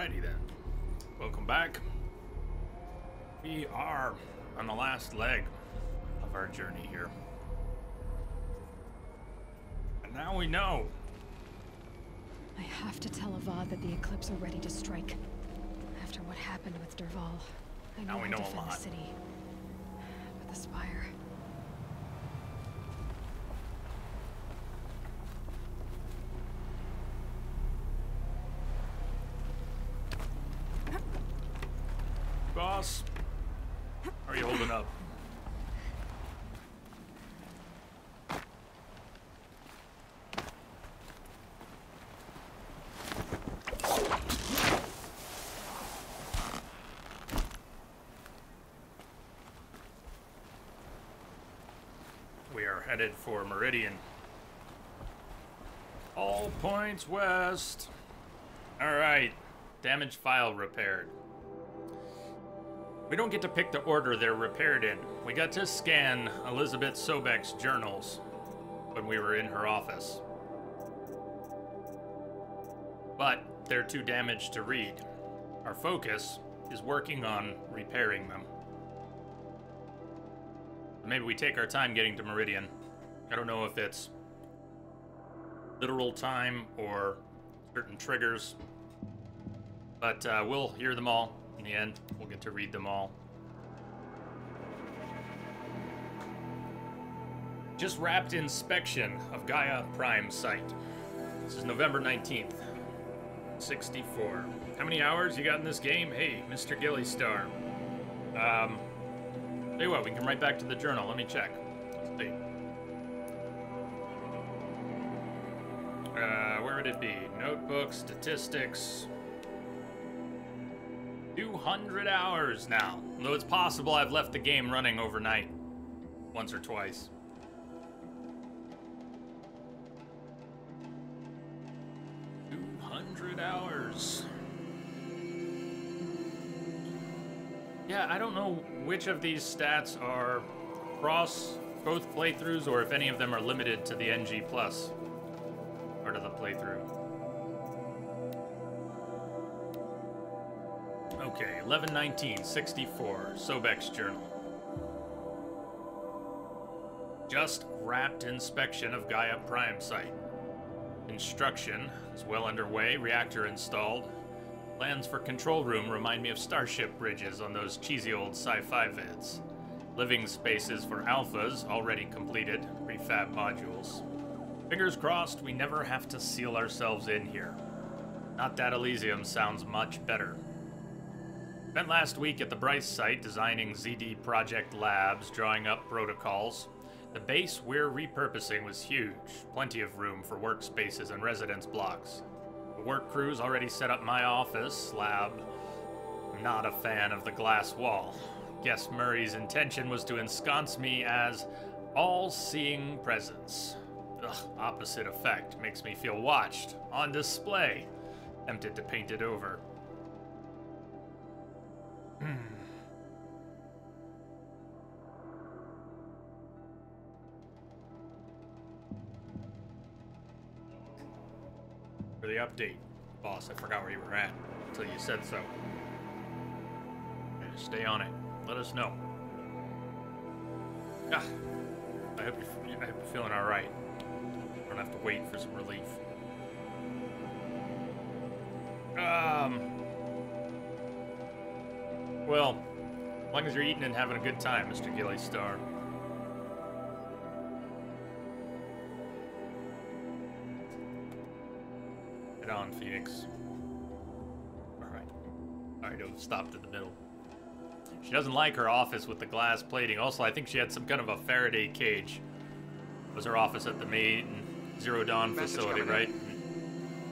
Alrighty then. Welcome back. We are on the last leg of our journey here. And now we know. I have to tell Avad that the Eclipse are ready to strike. After what happened with Dervahl, I know Now we how know to a defend the lot. city. But the Spire... Boss, how are you holding up? We are headed for Meridian. All points west. All right, damaged file repaired. We don't get to pick the order they're repaired in. We got to scan Elizabeth Sobek's journals when we were in her office. But they're too damaged to read. Our focus is working on repairing them. Maybe we take our time getting to Meridian. I don't know if it's literal time or certain triggers, but we'll hear them all. In the end, we'll get to read them all. Just wrapped inspection of Gaia Prime site. This is November 19th, 64. How many hours you got in this game? Hey, Mr. Gillystar. Tell you what, we can come right back to the journal. Let me check. Let's see. Where would it be? Notebook, statistics. 200 hours now. Though it's possible I've left the game running overnight. Once or twice. Hours. Yeah, I don't know which of these stats are across both playthroughs or if any of them are limited to the NG Plus part of the playthrough. Okay, 11/19/64, Sobek's journal. Just wrapped inspection of Gaia Prime site. Construction is well underway, reactor installed. Plans for control room remind me of Starship bridges on those cheesy old sci-fi vids. Living spaces for alphas already completed, prefab modules. Fingers crossed we never have to seal ourselves in here. Not that Elysium sounds much better. Spent last week at the Bryce site designing ZD Project labs, drawing up protocols. The base we're repurposing was huge, plenty of room for workspaces and residence blocks. The work crew's already set up my office lab. I'm not a fan of the glass wall. Guess Murray's intention was to ensconce me as all-seeing presence. Ugh, opposite effect, makes me feel watched, on display. Tempted to paint it over. For the update. Boss, I forgot where you were at until you said so. Okay, stay on it. Let us know. Ah, I hope you're feeling alright. Don't have to wait for some relief. Well, as long as you're eating and having a good time, Mr. Gillystar. Head on, Phoenix. Alright, don't stop in the middle. She doesn't like her office with the glass plating. Also, I think she had some kind of a Faraday cage. It was her office at the main Zero Dawn facility, right?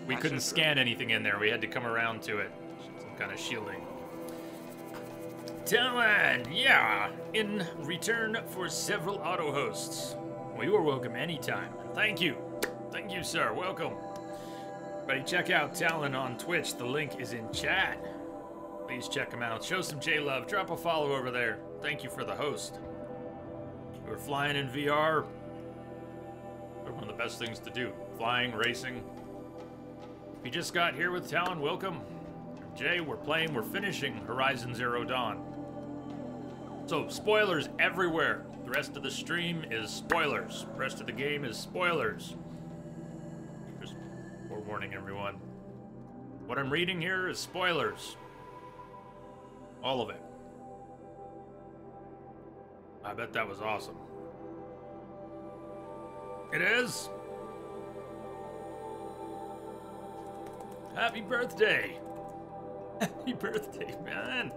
We couldn't scan anything in there. We had to come around to it. Some kind of shielding. Talon, yeah! In return for several auto hosts. Well, you are welcome anytime. Thank you. Thank you, sir. Welcome. Everybody check out Talon on Twitch. The link is in chat. Please check him out. Show some J-Love. Drop a follow over there. Thank you for the host. We're flying in VR. One of the best things to do. Flying, racing. If you just got here with Talon, welcome. Jay, we're finishing Horizon Zero Dawn. So, spoilers everywhere. The rest of the stream is spoilers. The rest of the game is spoilers. Just forewarning everyone. What I'm reading here is spoilers. All of it. I bet that was awesome. It is. Happy birthday. Happy birthday, man.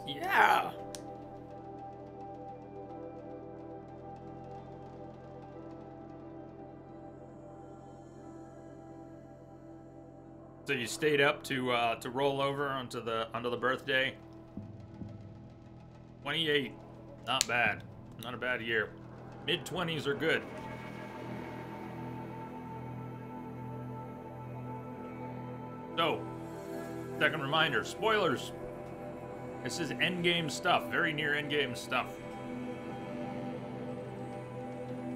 Yeah. So you stayed up to roll over onto the birthday. 28, not bad, not a bad year. Mid-20s are good. So, second reminder, spoilers. This is endgame stuff, very near endgame stuff.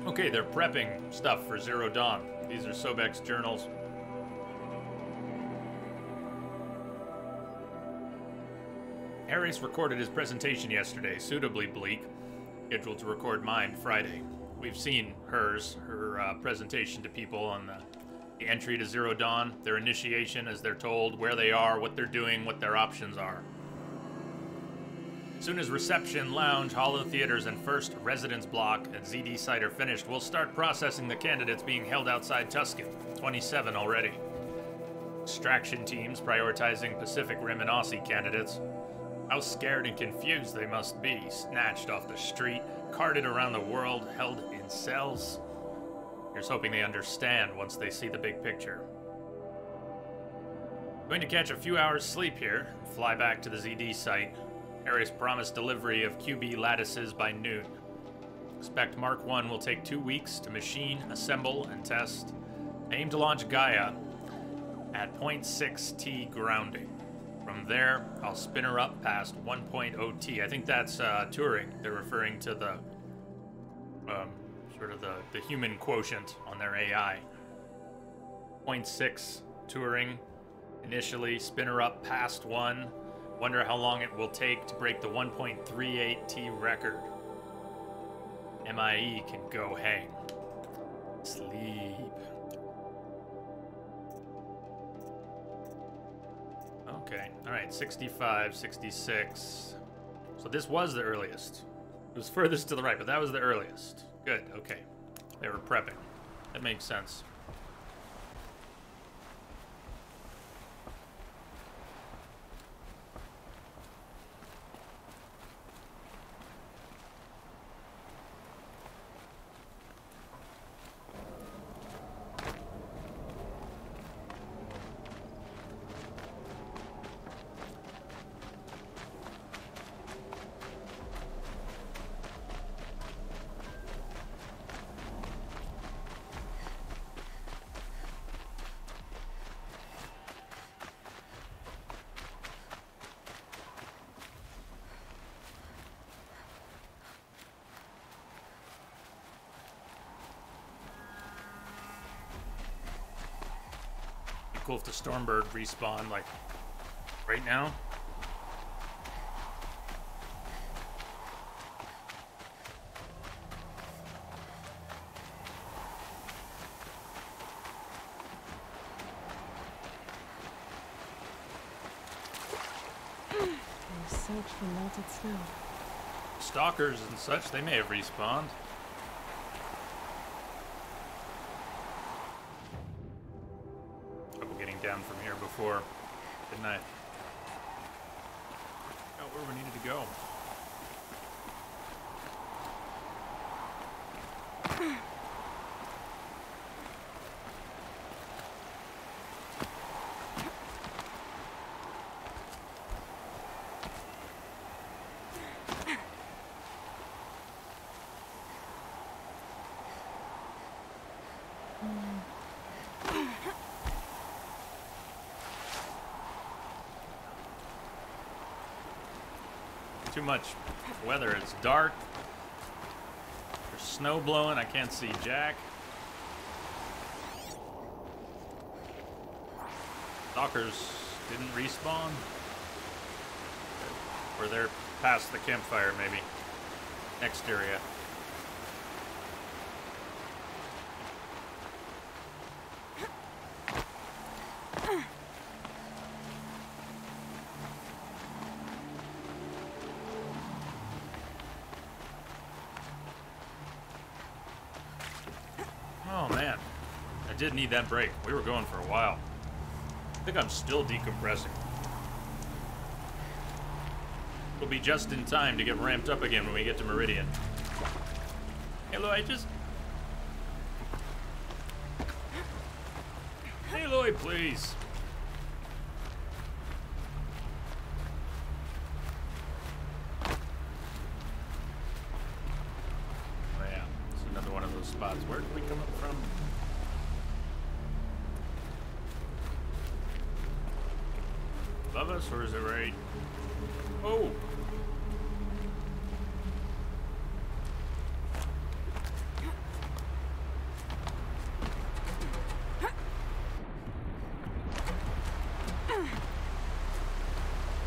Okay, they're prepping stuff for Zero Dawn. These are Sobek's journals. Harris recorded his presentation yesterday, suitably bleak, scheduled to record mine Friday. We've seen her presentation to people on the entry to Zero Dawn, their initiation as they're told, where they are, what they're doing, what their options are. As soon as reception, lounge, holo theaters, and first residence block at ZD site are finished, we'll start processing the candidates being held outside Tuscan, 27 already. Extraction teams prioritizing Pacific Rim and Aussie candidates. How scared and confused they must be, snatched off the street, carted around the world, held in cells. Here's hoping they understand once they see the big picture. Going to catch a few hours sleep here, and fly back to the ZD site. Ares promised delivery of QB lattices by noon. Expect Mark 1 will take 2 weeks to machine, assemble, and test. Aim to launch Gaia at 0.6 T grounding. From there, I'll spin her up past 1.0 T. I think that's Turing. They're referring to the sort of the human quotient on their AI. 0.6 Turing. Initially, spin her up past 1. Wonder how long it will take to break the 1.38 T record. MIE can go hang. Sleep. Okay, alright, 65, 66. So this was the earliest. It was furthest to the right, but that was the earliest. Good, okay. They were prepping. That makes sense. Cool if the Stormbird respawn like right now. Search for melted snow. Stalkers and such, they may have respawned. Down from here before, didn't I? Got where we needed to go. Too much weather. It's dark. There's snow blowing. I can't see jack. Stalkers didn't respawn? Or they're past the campfire, maybe. Next area. Oh man, I did need that break. We were going for a while. I think I'm still decompressing. We'll be just in time to get ramped up again when we get to Meridian. Aloy, just... Aloy, please. Oh yeah, it's another one of those spots. Where did we come up from? Above us, or is it right? Oh!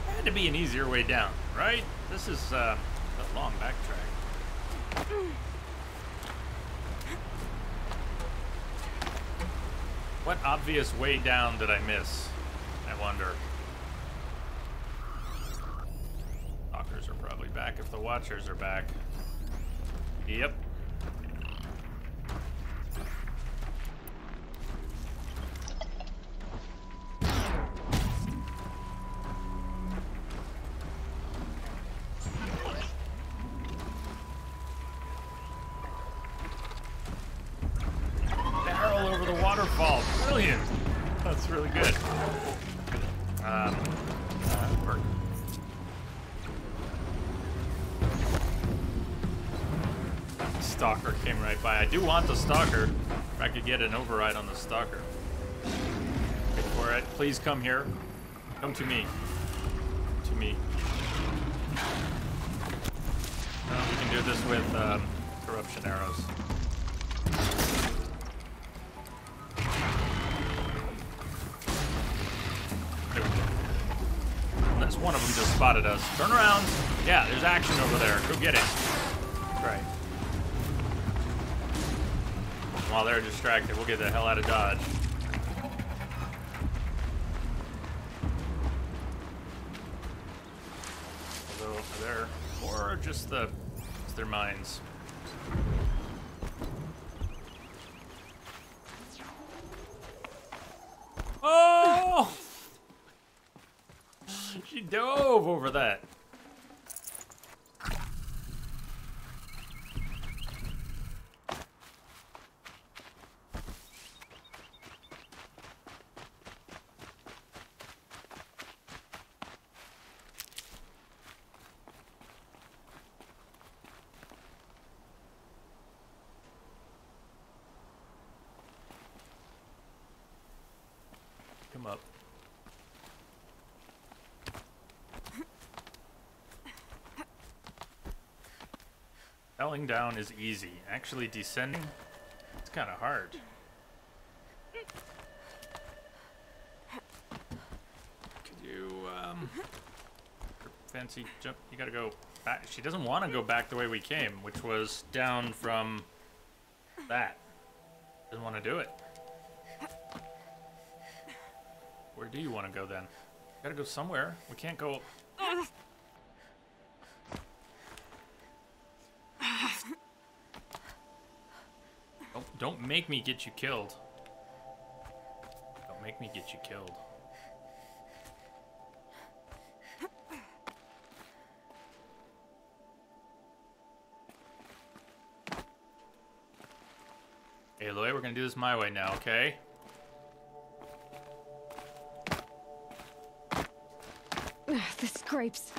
Had to be an easier way down, right? This is a long backtrack. What obvious way down did I miss? I wonder. Stalkers are probably back if the Watchers are back. Yep. Barrel over the waterfall. Brilliant. That's really good. Work. Stalker came right by. I do want the Stalker. If I could get an override on the Stalker. Wait for it. Please come here. Come to me. To me. We can do this with corruption arrows. Unless one of them just spotted us. Turn around. Yeah, there's action over there. Go get it. Right. While they're distracted, we'll get the hell out of Dodge. Although they're, or just their minds. Oh! She dove over that. Come up. Falling down is easy. Actually descending, it's kind of hard. Could you, fancy jump? You gotta go back. She doesn't want to go back the way we came, which was down from that. Doesn't want to do it. Where do you want to go then? Gotta go somewhere. We can't go. Don't make me get you killed. Don't make me get you killed. Hey, Aloy, we're gonna do this my way now, okay? The scrapes.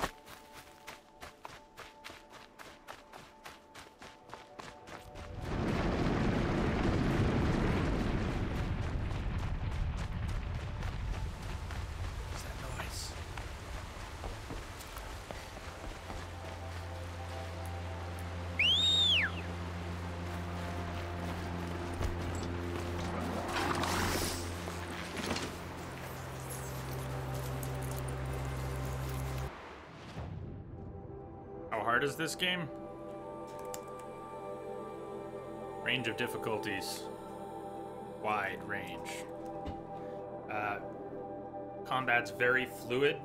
What's that noise? hard is this game? Range of difficulties. Wide range. Combat's very fluid,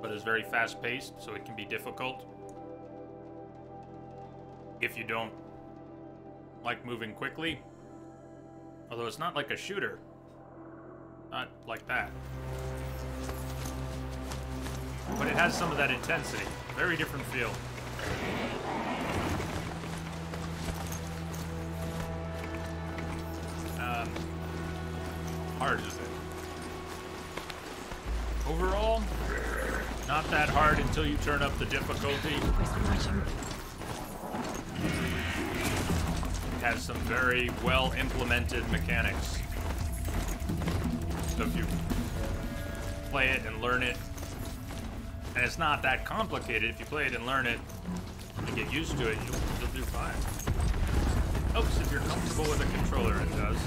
but is very fast-paced, so it can be difficult. If you don't like moving quickly. Although it's not like a shooter. Not like that. But it has some of that intensity. Very different feel. Hard is it? Overall, not that hard until you turn up the difficulty. It has some very well implemented mechanics. So if you play it and learn it, and it's not that complicated, if you play it and learn it and get used to it, you'll do fine. Helps if you're comfortable with a controller, it does.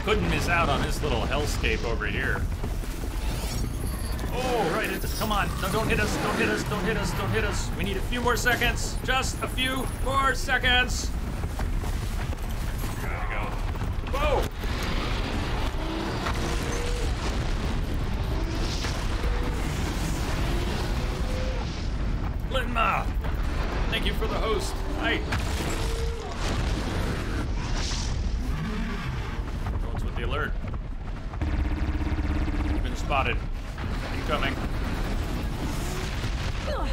Couldn't miss out on this little hellscape over here. Oh, right, come on. No, don't hit us, don't hit us, don't hit us, don't hit us. We need a few more seconds. Just a few more seconds. Gotta go. Whoa! Linma! Thank you for the host. Hi. Alert. Been spotted. Incoming. Okay.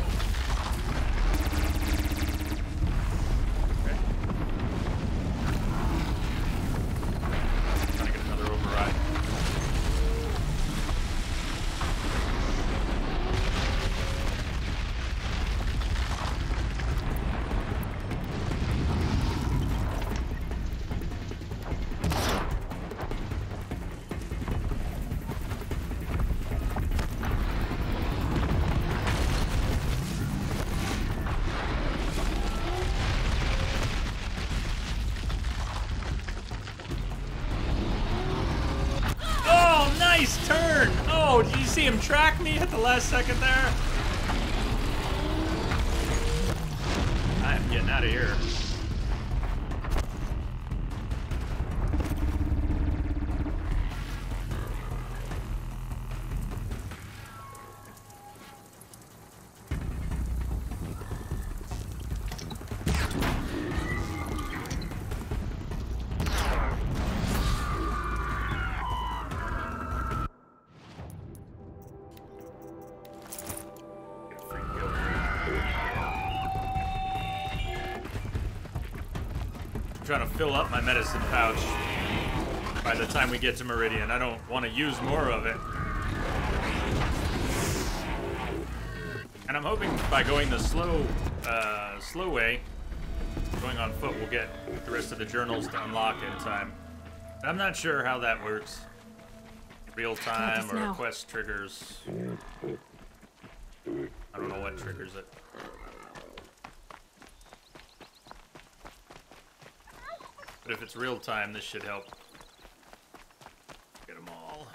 Trying to get another override. Nice turn! Oh, did you see him track me at the last second there? I am getting out of here. Trying to fill up my medicine pouch by the time we get to Meridian. I don't want to use more of it. And I'm hoping by going the slow way, going on foot, we'll get the rest of the journals to unlock in time. I'm not sure how that works. Real time or quest triggers. I don't know what triggers it. But if it's real time, this should help. Get them all.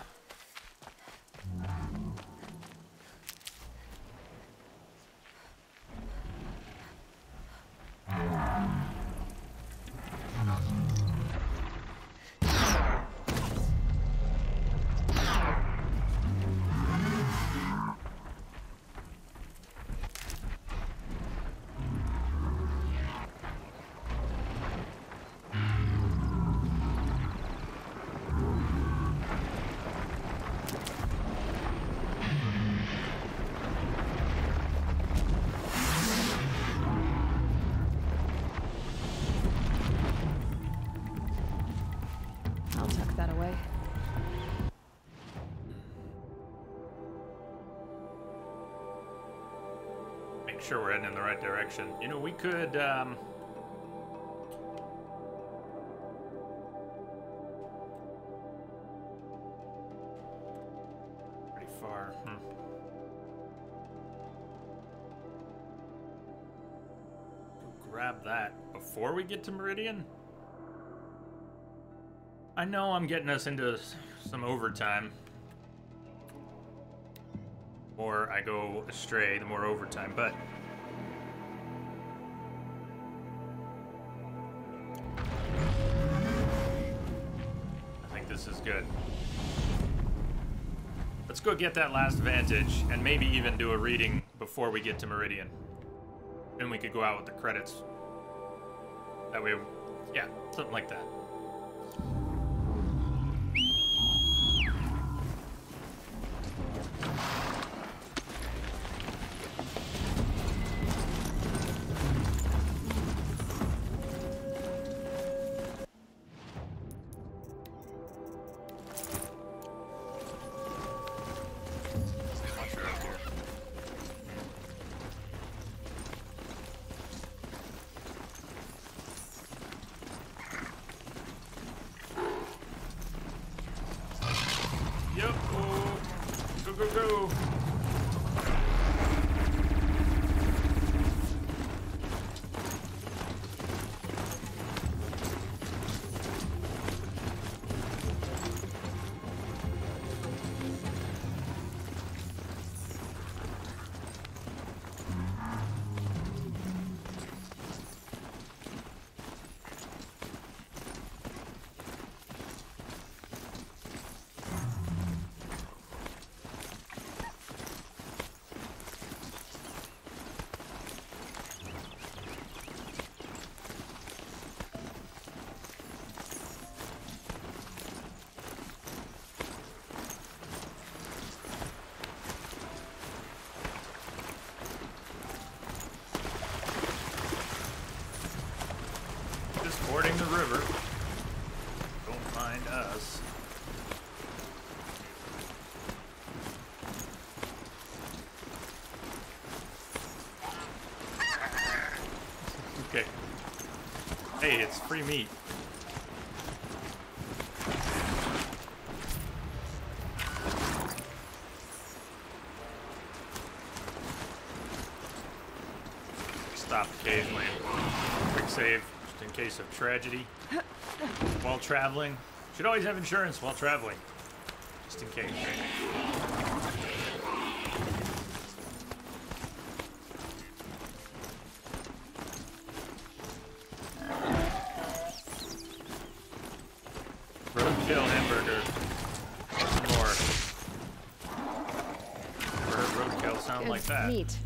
Sure we're heading in the right direction. You know, we could far. Grab that before we get to Meridian? I know I'm getting us into some overtime. The more I go astray, the more overtime, but I think this is good. Let's go get that last vantage and maybe even do a reading before we get to Meridian. Then we could go out with the credits. That way, yeah, something like that. Fording the river. Don't mind us. Okay. Hey, it's free meat. Stop occasionally. Quick save. In case of tragedy while traveling. Should always have insurance while traveling, just in case. Roadkill hamburger. Some more. Never heard roadkill sound like that. Meat.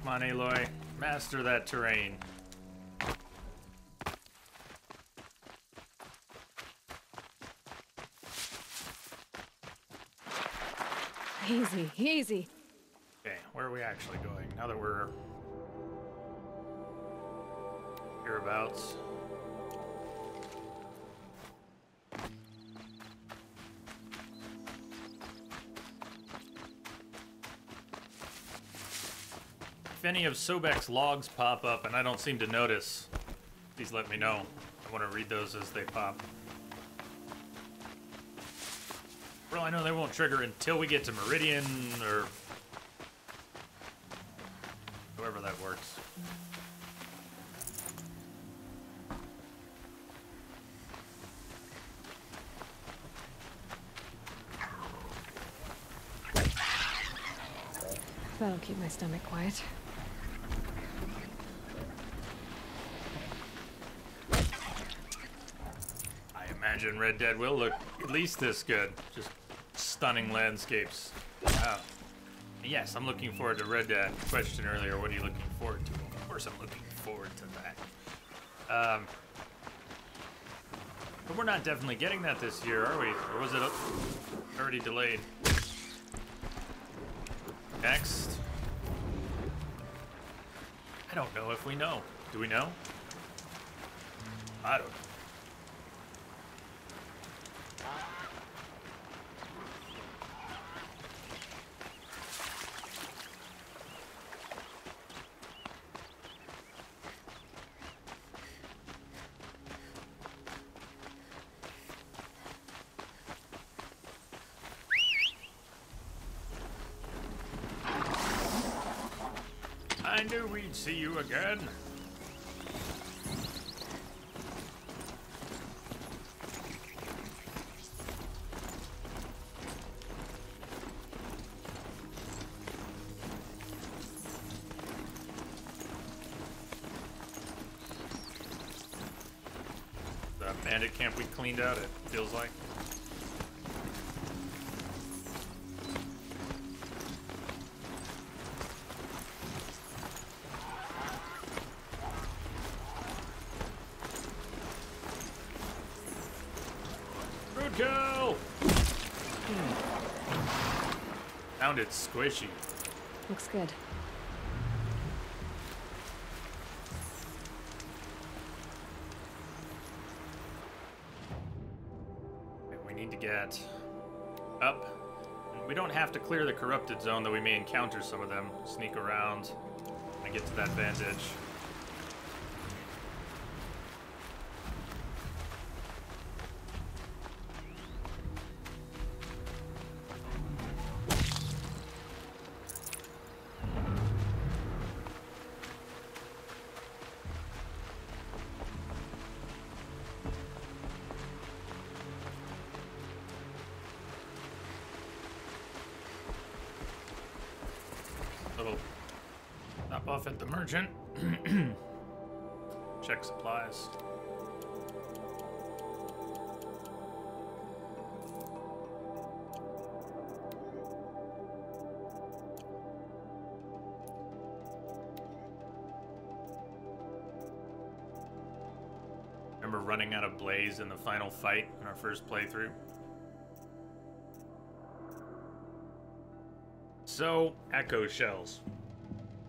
Come on, Aloy. Master that terrain. Easy, easy. Okay, where are we actually going? Now that we're hereabouts. If any of Sobek's logs pop up and I don't seem to notice, please let me know. I want to read those as they pop. Well, I know they won't trigger until we get to Meridian, or however that works. That'll keep my stomach quiet. I imagine Red Dead will look at least this good. Just stunning landscapes. Wow. Yes, I'm looking forward to Red Dead. Question earlier, what are you looking forward to? Of course I'm looking forward to that. But we're not definitely getting that this year, are we? Or was it already delayed? Next. I don't know if we know. Do we know? I don't know. I knew we'd see you again. The bandit camp we cleaned out, it feels like. Kill! Sounded squishy. Looks good. We need to get up. We don't have to clear the corrupted zone, though we may encounter some of them. Sneak around and get to that vantage. Little stop off at the merchant. Check supplies. Remember running out of blaze in the final fight in our first playthrough? So, echo shells.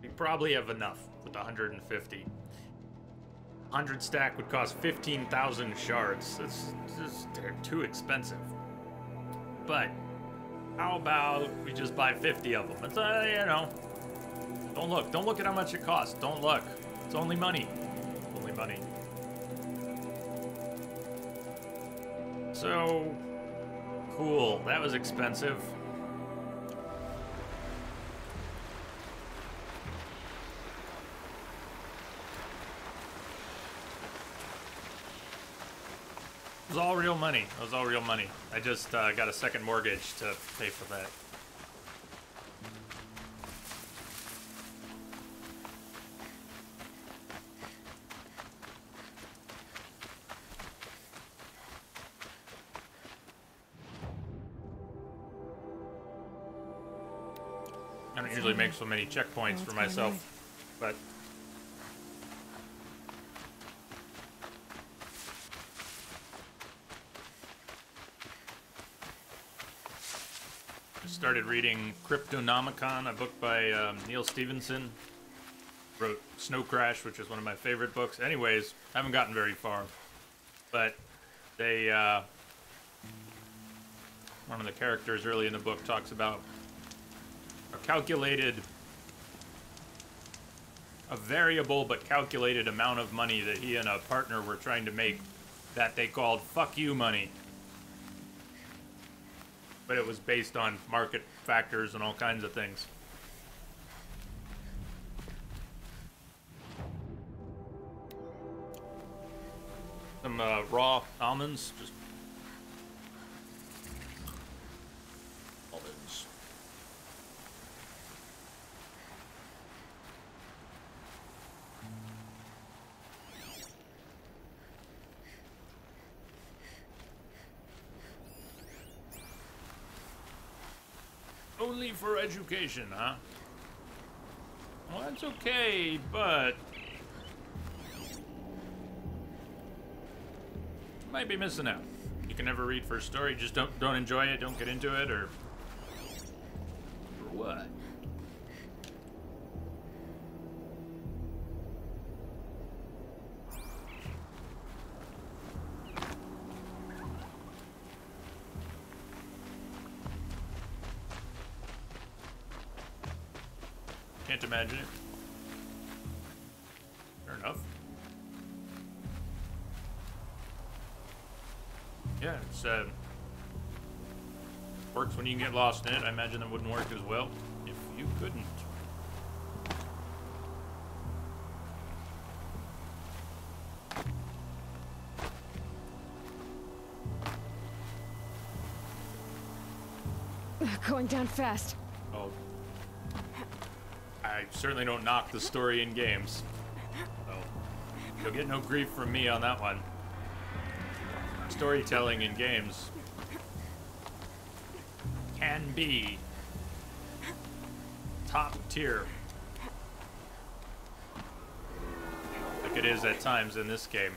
We probably have enough with 150. 100 stack would cost 15,000 shards. They're too expensive. But, how about we just buy 50 of them? It's, you know, don't look at how much it costs. Don't look. It's only money. Only money. So, cool. That was expensive. It was all real money. It was all real money. I just got a second mortgage to pay for that. I don't usually make so many checkpoints for myself, but I started reading Cryptonomicon, a book by Neil Stevenson. Wrote Snow Crash, which is one of my favorite books. Anyways, I haven't gotten very far, but they one of the characters early in the book talks about a variable but calculated amount of money that he and a partner were trying to make that they called fuck you money. But it was based on market factors and all kinds of things. Some raw almonds, just almonds. Only for education, huh? Well, that's okay, but you might be missing out. You can never read for a story, just don't enjoy it, don't get into it, or what? Can't imagine it. Fair enough. Yeah, it's works when you can get lost in it. I imagine that wouldn't work as well if you couldn't. Going down fast. Oh. I certainly don't knock the story in games. So you'll get no grief from me on that one. Storytelling in games can be top tier. Like it is at times in this game.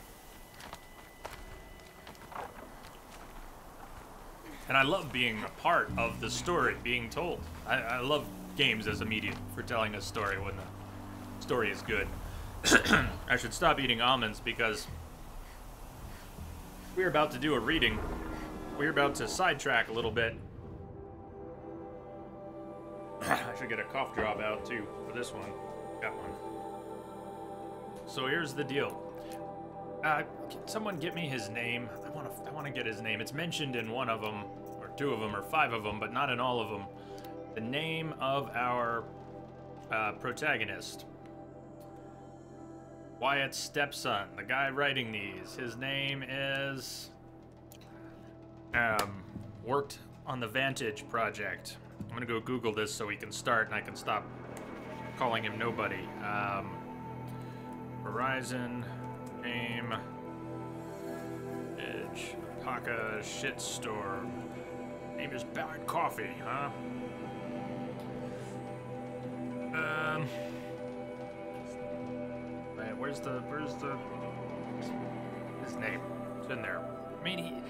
And I love being a part of the story being told. I love games as a medium for telling a story when the story is good. I should stop eating almonds because we're about to do a reading. We're about to sidetrack a little bit. I should get a cough drop out too for this one. Got one. So here's the deal. Can someone get me his name? I want to get his name. It's mentioned in one of them, or two of them, or five of them, but not in all of them. The name of our protagonist. Wyatt's stepson, the guy writing these. His name is... worked on the Vantage project. I'm gonna go Google this so we can start and I can stop calling him nobody. Horizon, name, Edge, Paka, shitstorm. Name is Bad Coffee, huh? Where's his name? It's in there. I mean,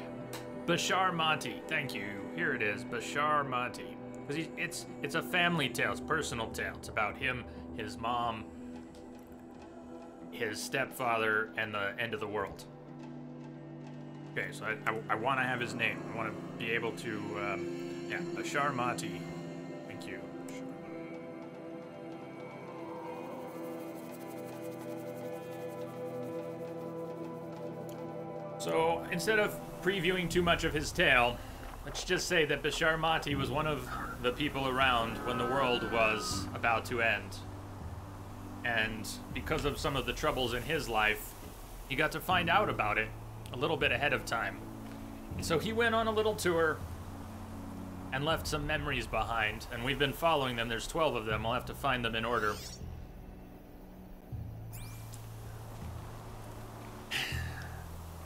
Bashar Monty. Thank you. Here it is, Bashar Monty. Because it's a family tale. It's a personal tale. It's about him, his mom, his stepfather, and the end of the world. Okay, so I want to have his name. I want to be able to, yeah, Bashar Monty. Thank you. So, instead of previewing too much of his tale, let's just say that Bashar Monty was one of the people around when the world was about to end. And because of some of the troubles in his life, he got to find out about it a little bit ahead of time. And so he went on a little tour and left some memories behind, and we've been following them. There's 12 of them. I'll have to find them in order.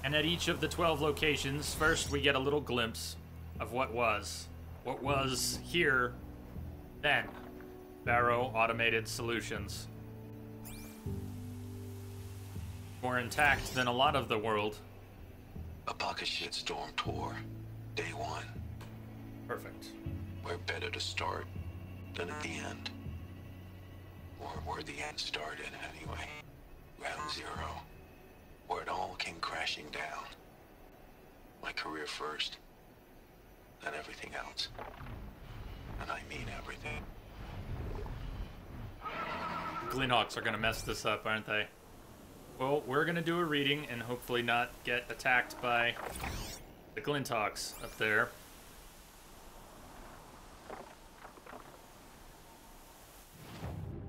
And at each of the 12 locations, first we get a little glimpse of what was here then. Barrow Automated Solutions. More intact than a lot of the world. A Paka shitstorm tour, day one. Perfect. We're better to start than at the end. Or where the end started, anyway. Ground zero. Where it all came crashing down. My career first, then everything else. And I mean everything. Glinthawks are gonna mess this up, aren't they? Well, we're gonna do a reading and hopefully not get attacked by the Glinthawks up there.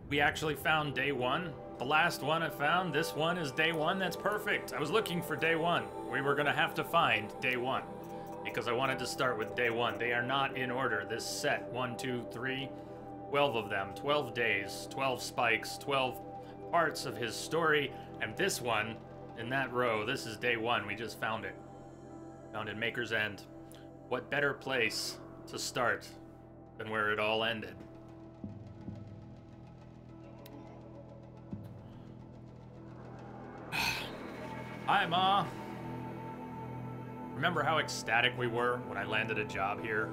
We actually found day one. The last one I found, this one is day one. That's perfect. I was looking for day one. We were gonna have to find day one because I wanted to start with day one. They are not in order. This set, 1, 2, 3, 12 of them, 12 days, 12 spikes, 12 parts of his story. And this one, in that row, this is day one. We just found it. Found in Maker's End. What better place to start than where it all ended. Hi, Ma. Remember how ecstatic we were when I landed a job here?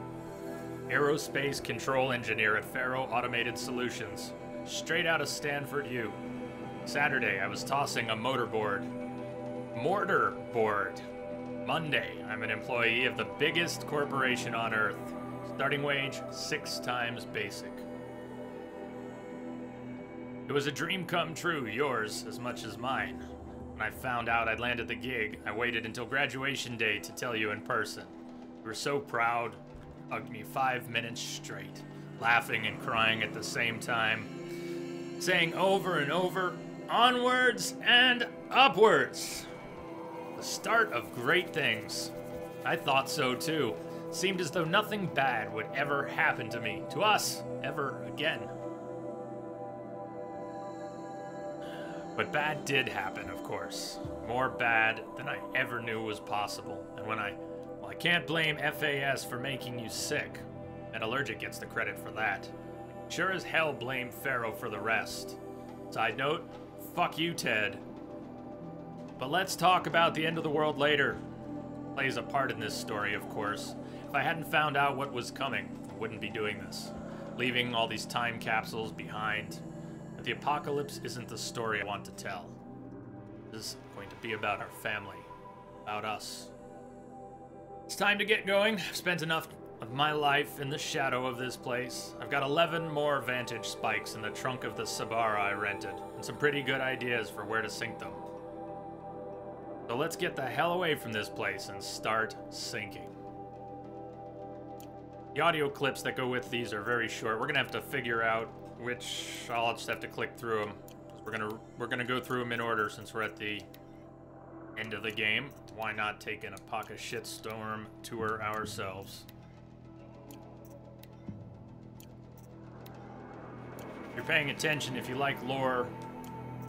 Aerospace control engineer at Faro Automated Solutions. Straight out of Stanford U. Saturday, I was tossing a mortarboard. Monday, I'm an employee of the biggest corporation on Earth. Starting wage, 6 times basic. It was a dream come true, yours as much as mine. When I found out I'd landed the gig, I waited until graduation day to tell you in person. You were so proud, hugged me 5 minutes straight, laughing and crying at the same time, saying over and over, onwards and upwards. The start of great things. I thought so too. Seemed as though nothing bad would ever happen to me, to us, ever again. But bad did happen, of course. More bad than I ever knew was possible. And when I can't blame FAS for making you sick. Metallurgic gets the credit for that. Sure as hell blame Faro for the rest. Side note, fuck you, Ted. But let's talk about the end of the world later. Plays a part in this story, of course. If I hadn't found out what was coming, I wouldn't be doing this. Leaving all these time capsules behind. But the apocalypse isn't the story I want to tell. This is going to be about our family. About us. It's time to get going. I've spent enough of my life in the shadow of this place. I've got 11 more vantage spikes in the trunk of the Sabara I rented, and some pretty good ideas for where to sink them. So let's get the hell away from this place and start sinking. The audio clips that go with these are very short. We're gonna have to figure out which I'll just have to click through them. We're gonna go through them in order since we're at the end of the game. Why not take an Apoca shitstorm tour ourselves? If you're paying attention, if you like lore,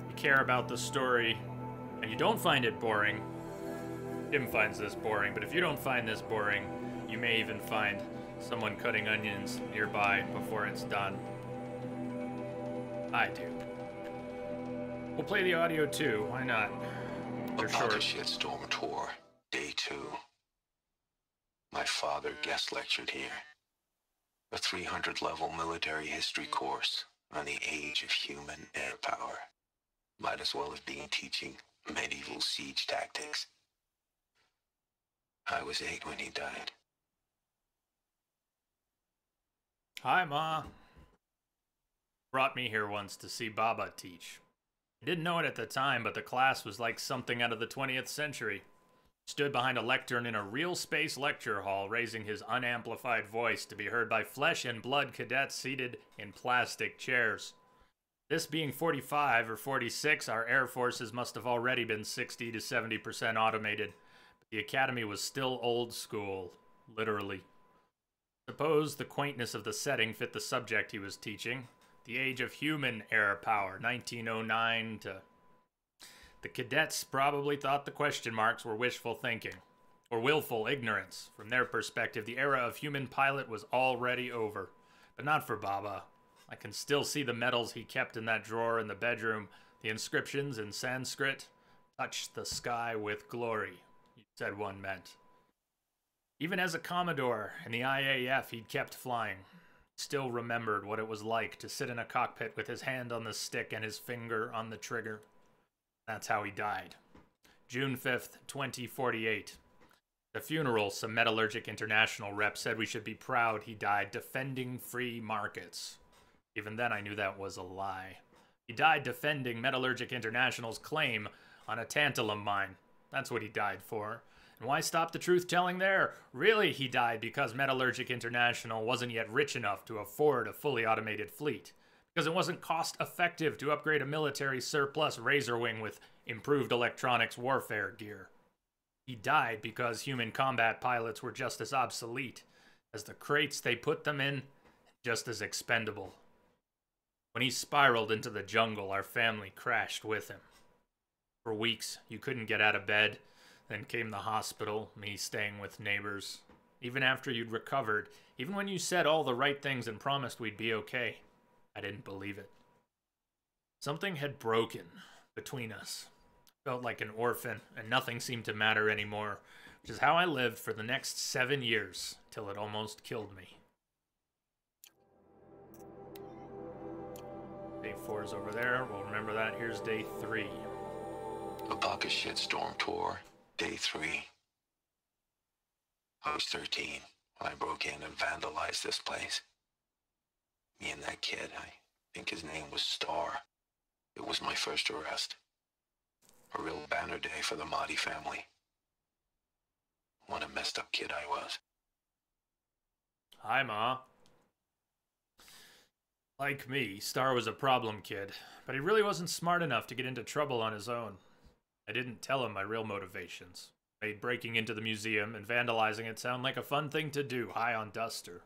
you care about the story, and you don't find it boring, Tim finds this boring, but if you don't find this boring, you may even find someone cutting onions nearby before it's done. I do. We'll play the audio too, why not? They're short. Shitstorm Tour, Day 2. My father guest lectured here. A 300-level military history course on the age of human air power. Might as well have been teaching medieval siege tactics. I was 8 when he died. Hi, Ma. Brought me here once to see Baba teach. I didn't know it at the time, but the class was like something out of the 20th century. Stood behind a lectern in a real space lecture hall, raising his unamplified voice to be heard by flesh and blood cadets seated in plastic chairs. This being 45 or 46, our air forces must have already been 60 to 70% automated, but the academy was still old school, literally. Suppose the quaintness of the setting fit the subject he was teaching. The age of human air power, 1909 to... The cadets probably thought the question marks were wishful thinking, or willful ignorance. From their perspective, the era of human pilot was already over. But not for Baba. I can still see the medals he kept in that drawer in the bedroom. The inscriptions in Sanskrit, "Touch the sky with glory," he said one meant. Even as a Commodore in the IAF, he'd kept flying. Still remembered what it was like to sit in a cockpit with his hand on the stick and his finger on the trigger. That's how he died. June 5th, 2048. The funeral, some Metallurgic International rep said we should be proud he died defending free markets. Even then I knew that was a lie. He died defending Metallurgic International's claim on a tantalum mine. That's what he died for. And why stop the truth-telling there? Really, he died because Metallurgic International wasn't yet rich enough to afford a fully automated fleet. Because it wasn't cost-effective to upgrade a military surplus Razor Wing with improved electronics warfare gear. He died because human combat pilots were just as obsolete as the crates they put them in, just as expendable. When he spiraled into the jungle, our family crashed with him. For weeks, you couldn't get out of bed. Then came the hospital, me staying with neighbors. even after you'd recovered, even when you said all the right things and promised we'd be okay. I didn't believe it. Something had broken between us. Felt like an orphan, and nothing seemed to matter anymore, which is how I lived for the next 7 years, till it almost killed me. Day 4 is over there. We'll remember that. Here's day 3. A bucket shitstorm tour, day 3. I was 13 when I broke in and vandalized this place. Me and that kid, I think his name was Star. It was my first arrest. A real banner day for the Mahdi family. What a messed up kid I was. Hi, Ma. Like me, Star was a problem kid, but he really wasn't smart enough to get into trouble on his own. I didn't tell him my real motivations. Made breaking into the museum and vandalizing it sound like a fun thing to do, high on duster.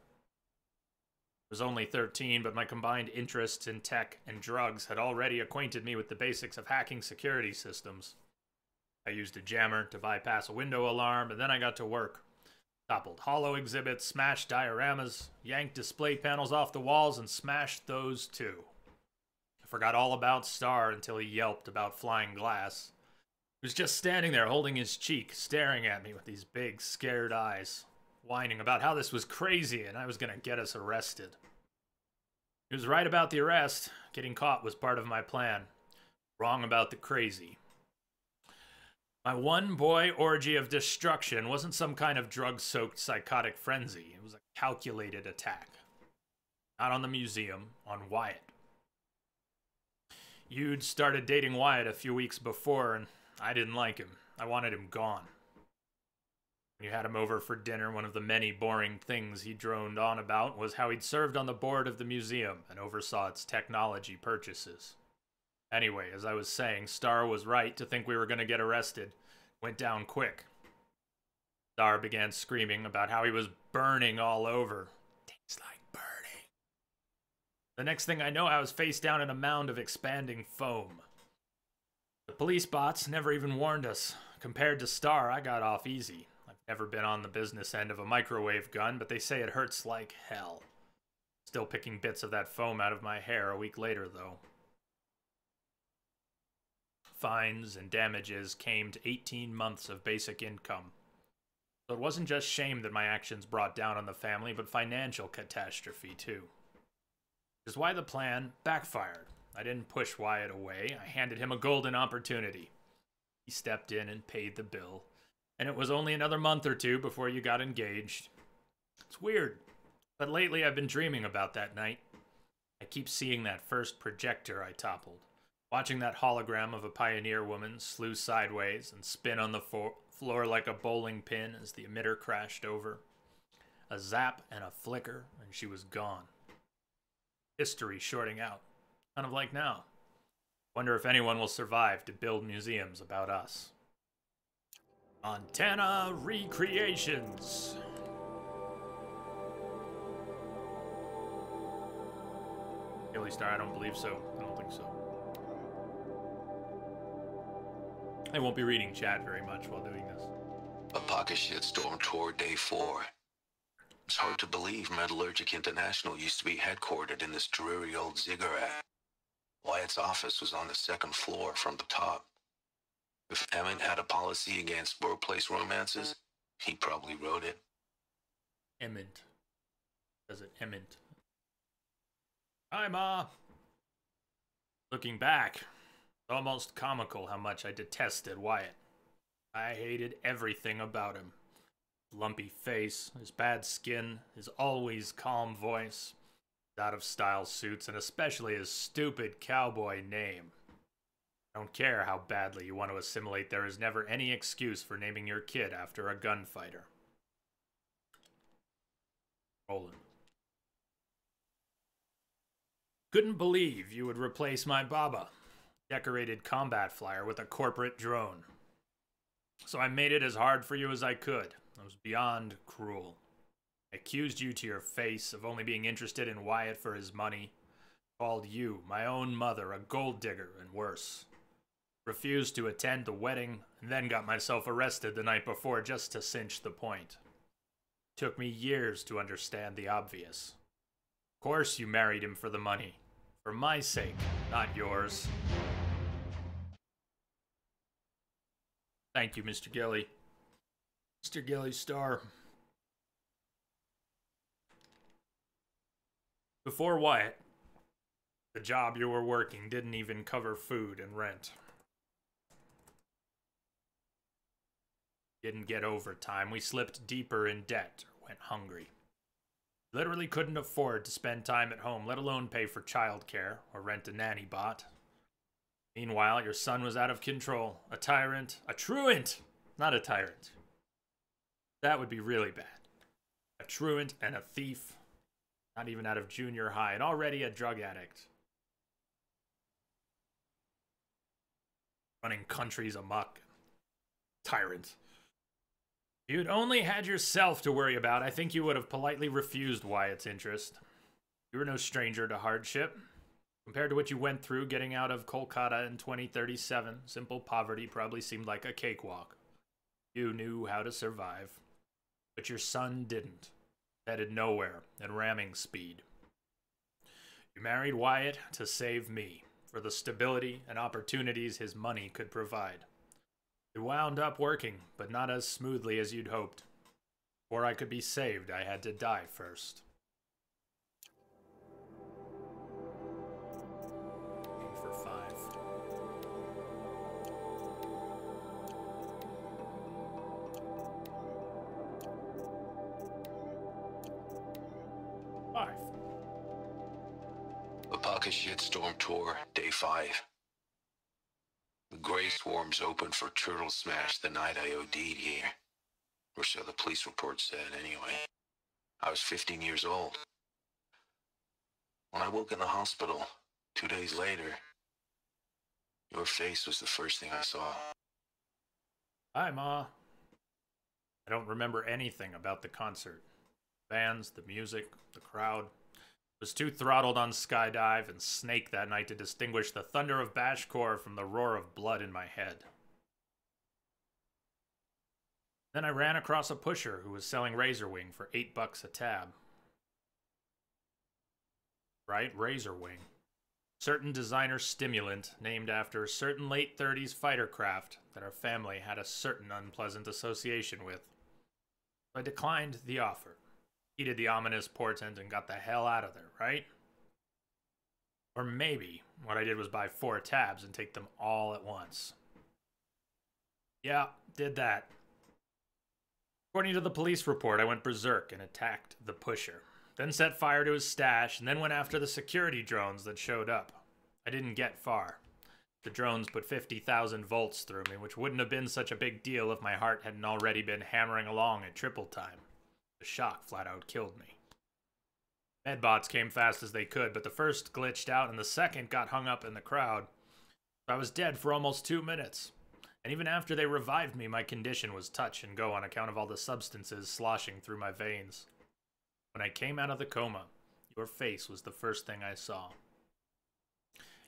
I was only 13, but my combined interests in tech and drugs had already acquainted me with the basics of hacking security systems. I used a jammer to bypass a window alarm, and then I got to work. Toppled holo exhibits, smashed dioramas, yanked display panels off the walls, and smashed those too. I forgot all about Star until he yelped about flying glass. He was just standing there holding his cheek, staring at me with these big, scared eyes, whining about how this was crazy and I was gonna get us arrested. He was right about the arrest. Getting caught was part of my plan. Wrong about the crazy. My one-boy orgy of destruction wasn't some kind of drug-soaked psychotic frenzy. It was a calculated attack. Not on the museum, on Wyatt. You'd started dating Wyatt a few weeks before, and I didn't like him. I wanted him gone. When you had him over for dinner, one of the many boring things he droned on about was how he'd served on the board of the museum and oversaw its technology purchases. Anyway, as I was saying, Star was right to think we were going to get arrested. Went down quick. Star began screaming about how he was burning all over. Tastes like burning. The next thing I know, I was face down in a mound of expanding foam. The police bots never even warned us. Compared to Star, I got off easy. I've never been on the business end of a microwave gun, but they say it hurts like hell. Still picking bits of that foam out of my hair a week later, though. Fines and damages came to 18 months of basic income. So it wasn't just shame that my actions brought down on the family, but financial catastrophe, too. Which is why the plan backfired. I didn't push Wyatt away. I handed him a golden opportunity. He stepped in and paid the bill. And it was only another month or two before you got engaged. It's weird, but lately I've been dreaming about that night. I keep seeing that first projector I toppled. Watching that hologram of a pioneer woman slew sideways and spin on the floor like a bowling pin as the emitter crashed over. A zap and a flicker, and she was gone. History shorting out, kind of like now. Wonder if anyone will survive to build museums about us. Montana Recreations. Daily Star, I don't believe so. I don't think so. I won't be reading chat very much while doing this. A pocket shitstorm tour, day 4. It's hard to believe Metallurgic International used to be headquartered in this dreary old ziggurat. Wyatt's office was on the 2nd floor from the top. If Emmett had a policy against workplace romances, he probably wrote it. Emmett. Does it Emmett? Hi, Ma. Looking back, it's almost comical how much I detested Wyatt. I hated everything about him. His lumpy face, his bad skin, his always calm voice, his out-of-style suits, and especially his stupid cowboy name. I don't care how badly you want to assimilate, there is never any excuse for naming your kid after a gunfighter. Roland. Couldn't believe you would replace my Baba, decorated combat flyer, with a corporate drone. So I made it as hard for you as I could. I was beyond cruel. I accused you to your face of only being interested in Wyatt for his money. Called you, my own mother, a gold digger, and worse. Refused to attend the wedding, and then got myself arrested the night before just to cinch the point. Took me years to understand the obvious. Of course you married him for the money. For my sake, not yours. Thank you, Mr. Gilly. Mr. Gilly Star. Before Wyatt, the job you were working didn't even cover food and rent. Didn't get overtime. We slipped deeper in debt or went hungry. Literally couldn't afford to spend time at home, let alone pay for childcare or rent a nanny bot. Meanwhile, your son was out of control. A tyrant. A truant! Not a tyrant. That would be really bad. A truant and a thief. Not even out of junior high, and already a drug addict. Running countries amok. Tyrant. If you'd only had yourself to worry about, I think you would have politely refused Wyatt's interest. You were no stranger to hardship. Compared to what you went through getting out of Kolkata in 2037, simple poverty probably seemed like a cakewalk. You knew how to survive. But your son didn't. Headed nowhere at ramming speed. You married Wyatt to save me, for the stability and opportunities his money could provide. It wound up working, but not as smoothly as you'd hoped. Before I could be saved, I had to die first. Aim for 5. Apaka Shitstorm Tour, Day 5. The Grey Swarms opened for Turtle Smash the night I OD'd here. Or so the police report said, anyway. I was 15 years old. When I woke in the hospital, 2 days later, your face was the first thing I saw. Hi, Ma. I don't remember anything about the concert. Bands, the music, the crowd. Was too throttled on Skydive and Snake that night to distinguish the thunder of Bashkor from the roar of blood in my head. Then I ran across a pusher who was selling Razorwing for $8 a tab. Right, Razorwing. Certain designer stimulant named after a certain late 30s fighter craft that our family had a certain unpleasant association with. I declined the offer. Heeded the ominous portent and got the hell out of there, right? Or maybe what I did was buy 4 tabs and take them all at once. Yeah, did that. According to the police report, I went berserk and attacked the pusher. Then set fire to his stash and then went after the security drones that showed up. I didn't get far. The drones put 50,000 volts through me, which wouldn't have been such a big deal if my heart hadn't already been hammering along at triple time. The shock flat out killed me. Medbots came fast as they could, but the first glitched out and the second got hung up in the crowd. I was dead for almost 2 minutes. And even after they revived me, my condition was touch and go on account of all the substances sloshing through my veins. When I came out of the coma, your face was the first thing I saw.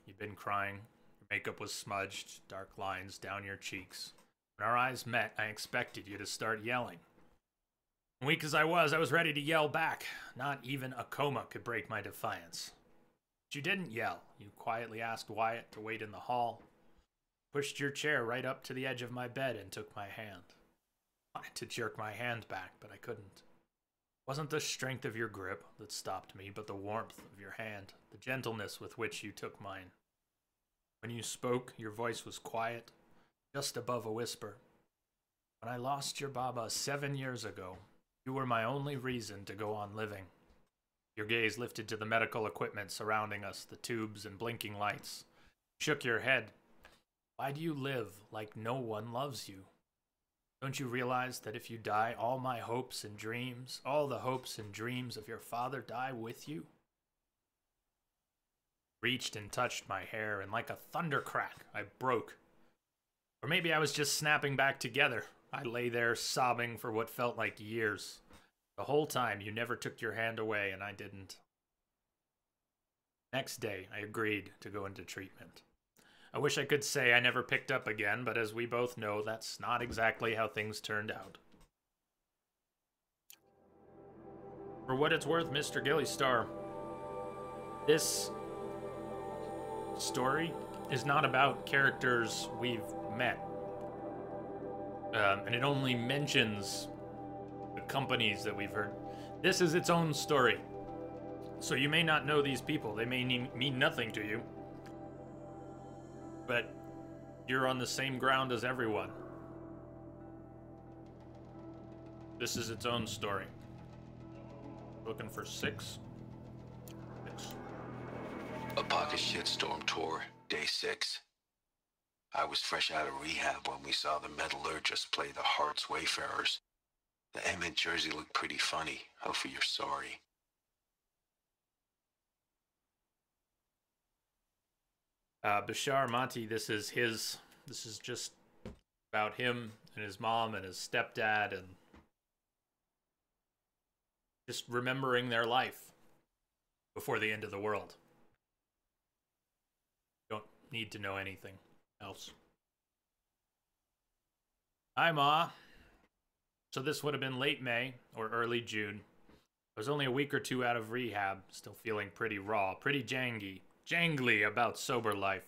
You'd been crying, your makeup was smudged, dark lines down your cheeks. When our eyes met, I expected you to start yelling. Weak as I was ready to yell back. Not even a coma could break my defiance. But you didn't yell. You quietly asked Wyatt to wait in the hall. Pushed your chair right up to the edge of my bed and took my hand. I wanted to jerk my hand back, but I couldn't. It wasn't the strength of your grip that stopped me, but the warmth of your hand, the gentleness with which you took mine. When you spoke, your voice was quiet, just above a whisper. When I lost your Baba 7 years ago, you were my only reason to go on living. Your gaze lifted to the medical equipment surrounding us, the tubes and blinking lights. You shook your head. Why do you live like no one loves you? Don't you realize that if you die, all my hopes and dreams, all the hopes and dreams of your father die with you? Reached and touched my hair, and like a thunder crack, I broke. Or maybe I was just snapping back together. I lay there sobbing for what felt like years. The whole time you never took your hand away and I didn't. Next day, I agreed to go into treatment. I wish I could say I never picked up again, but as we both know, that's not exactly how things turned out. For what it's worth, Mr. Gillystar, this story is not about characters we've met. And it only mentions the companies that we've heard. This is its own story. So you may not know these people. They may mean nothing to you. But you're on the same ground as everyone. This is its own story. Looking for 6. A pocket shitstorm tour, day 6. I was fresh out of rehab when we saw the Metallurgist play the Hearts Wayfarers. The Emmett jersey looked pretty funny. Hopefully you're sorry. Bashar Mati, this is just about him and his mom and his stepdad and just remembering their life before the end of the world. Don't need to know anything else. Hi, Ma. So this would have been late May or early June. I was only a week or 2 out of rehab, still feeling pretty raw, pretty jangly about sober life.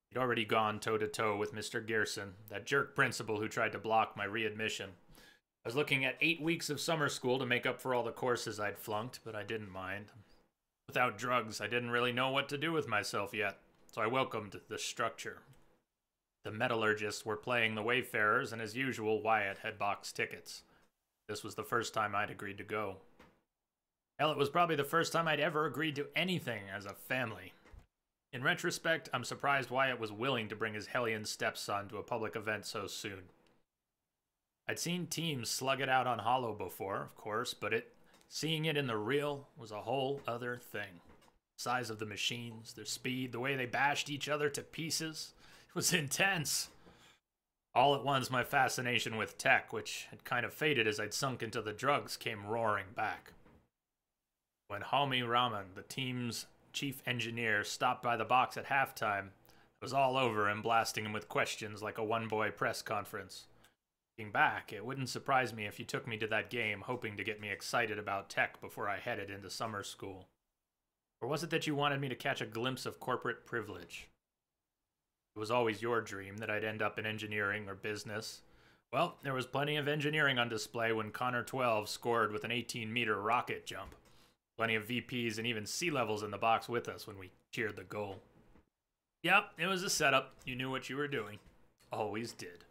He'd already gone toe-to-toe with Mr. Gerson, that jerk principal who tried to block my readmission. I was looking at 8 weeks of summer school to make up for all the courses I'd flunked, but I didn't mind. Without drugs, I didn't really know what to do with myself yet, so I welcomed the structure. The Metallurgists were playing the Wayfarers, and as usual, Wyatt had box tickets. This was the first time I'd agreed to go. Hell, it was probably the first time I'd ever agreed to anything as a family. In retrospect, I'm surprised Wyatt was willing to bring his hellion stepson to a public event so soon. I'd seen teams slug it out on Hollow before, of course, but seeing it in the real was a whole other thing. The size of the machines, their speed, the way they bashed each other to pieces. It was intense. All at once, my fascination with tech, which had kind of faded as I'd sunk into the drugs, came roaring back. When Homi Raman, the team's chief engineer, stopped by the box at halftime, I was all over him, blasting him with questions like a one-boy press conference. Looking back, it wouldn't surprise me if you took me to that game hoping to get me excited about tech before I headed into summer school. Or was it that you wanted me to catch a glimpse of corporate privilege? It was always your dream that I'd end up in engineering or business. Well, there was plenty of engineering on display when Connor 12 scored with an 18-meter rocket jump. Plenty of VPs and even C-levels in the box with us when we cheered the goal. Yep, it was a setup. You knew what you were doing. Always did.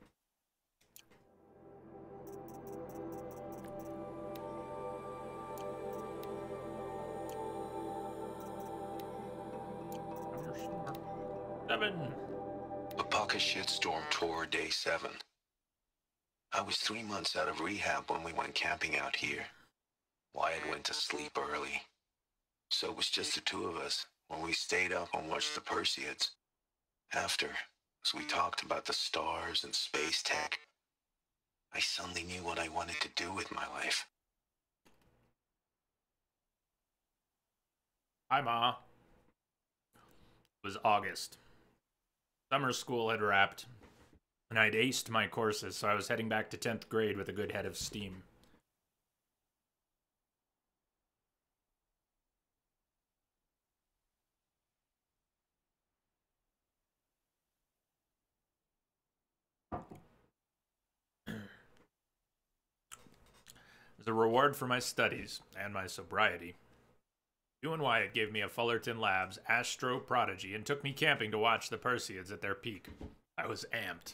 Seven. A pocket shitstorm tour, day 7. I was 3 months out of rehab when we went camping out here. Wyatt went to sleep early, so it was just the 2 of us when we stayed up and watched the Perseids. After, as we talked about the stars and space tech, I suddenly knew what I wanted to do with my life. Hi, Ma. It was August. Summer school had wrapped, and I'd aced my courses, so I was heading back to 10th grade with a good head of steam. As a reward for my studies and my sobriety, you and Wyatt gave me a Fullerton Labs Astro Prodigy and took me camping to watch the Perseids at their peak. I was amped.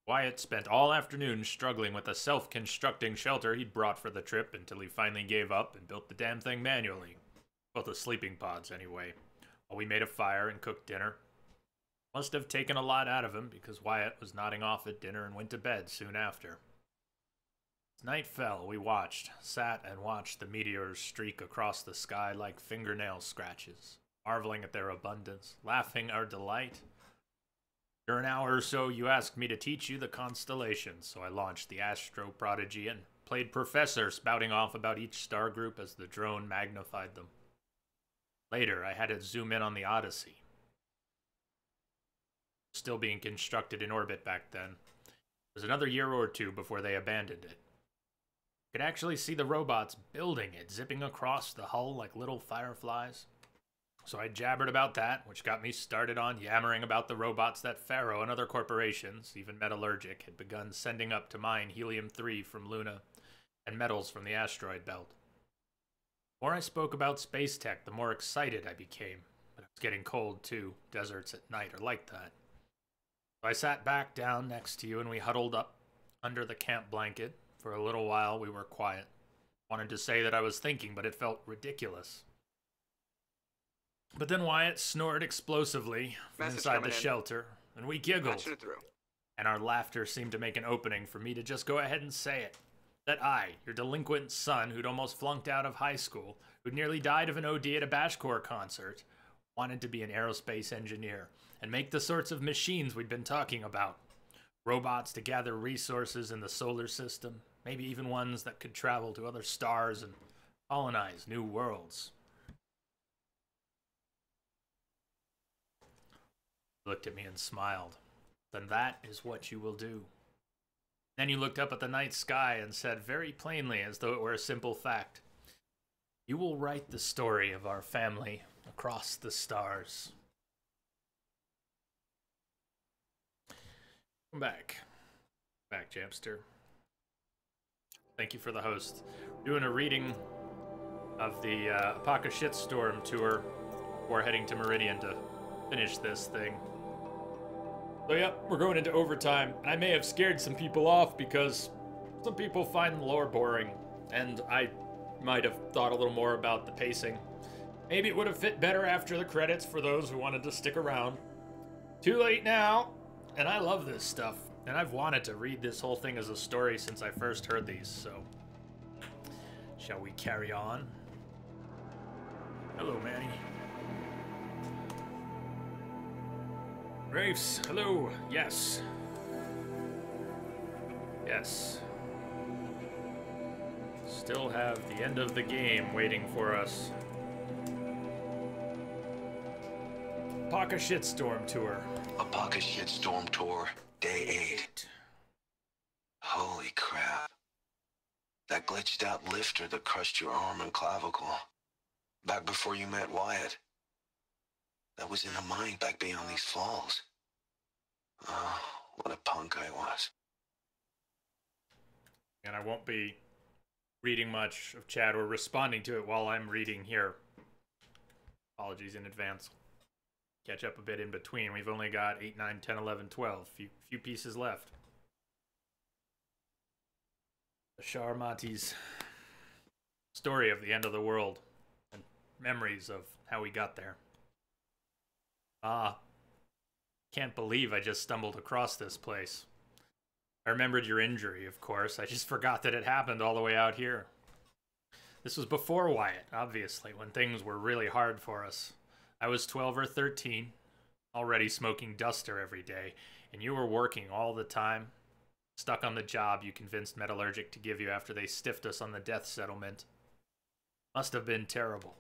Wyatt spent all afternoon struggling with a self-constructing shelter he'd brought for the trip until he finally gave up and built the damn thing manually. Well, the sleeping pods, anyway. While we made a fire and cooked dinner. Must have taken a lot out of him because Wyatt was nodding off at dinner and went to bed soon after. As night fell, we sat and watched the meteors streak across the sky like fingernail scratches, marveling at their abundance, laughing our delight. After an hour or so, you asked me to teach you the constellations, so I launched the Astro Prodigy and played Professor, spouting off about each star group as the drone magnified them. Later, I had it zoom in on the Odyssey. Still being constructed in orbit back then. It was another year or 2 before they abandoned it. Could actually see the robots building it, zipping across the hull like little fireflies. So I jabbered about that, which got me started on yammering about the robots that Pharaoh and other corporations, even Metallurgic, had begun sending up to mine helium-3 from Luna and metals from the asteroid belt. The more I spoke about space tech, the more excited I became. But it was getting cold, too. Deserts at night are like that. So I sat back down next to you and we huddled up under the camp blanket. For a little while, we were quiet. Wanted to say that I was thinking, but it felt ridiculous. But then Wyatt snored explosively from inside the shelter, and we giggled. And our laughter seemed to make an opening for me to just go ahead and say it. That I, your delinquent son who'd almost flunked out of high school, who'd nearly died of an OD at a Bashcore concert, wanted to be an aerospace engineer and make the sorts of machines we'd been talking about. Robots to gather resources in the solar system, maybe even ones that could travel to other stars and colonize new worlds. He looked at me and smiled. Then that is what you will do. Then you looked up at the night sky and said very plainly, as though it were a simple fact, you will write the story of our family across the stars. Come back. Back, Jamster. Thank you for the host. We're doing a reading of the Apaka Shitstorm tour before heading to Meridian to finish this thing. So yep, we're going into overtime, and I may have scared some people off because some people find the lore boring, and I might have thought a little more about the pacing. Maybe it would have fit better after the credits for those who wanted to stick around. Too late now, and I love this stuff, and I've wanted to read this whole thing as a story since I first heard these, so shall we carry on? Hello, Manny. Rafes, hello. Yes. Yes. Still have the end of the game waiting for us. Apaka Shitstorm Tour. Apaka Shitstorm Tour, Day 8. Holy crap. That glitched out lifter that crushed your arm and clavicle. Back before you met Wyatt. That was in a mine back beyond these falls. Oh, what a punk I was. And I won't be reading much of chat or responding to it while I'm reading here. Apologies in advance. Catch up a bit in between. We've only got 8, 9, 10, 11, 12. Few pieces left. Bashar Mati's story of the end of the world and memories of how we got there. Can't believe I just stumbled across this place. I remembered your injury, of course. I just forgot that it happened all the way out here. This was before Wyatt, obviously, when things were really hard for us. I was 12 or 13, already smoking duster every day, and you were working all the time, stuck on the job you convinced Metallurgic to give you after they stiffed us on the death settlement. Must have been terrible.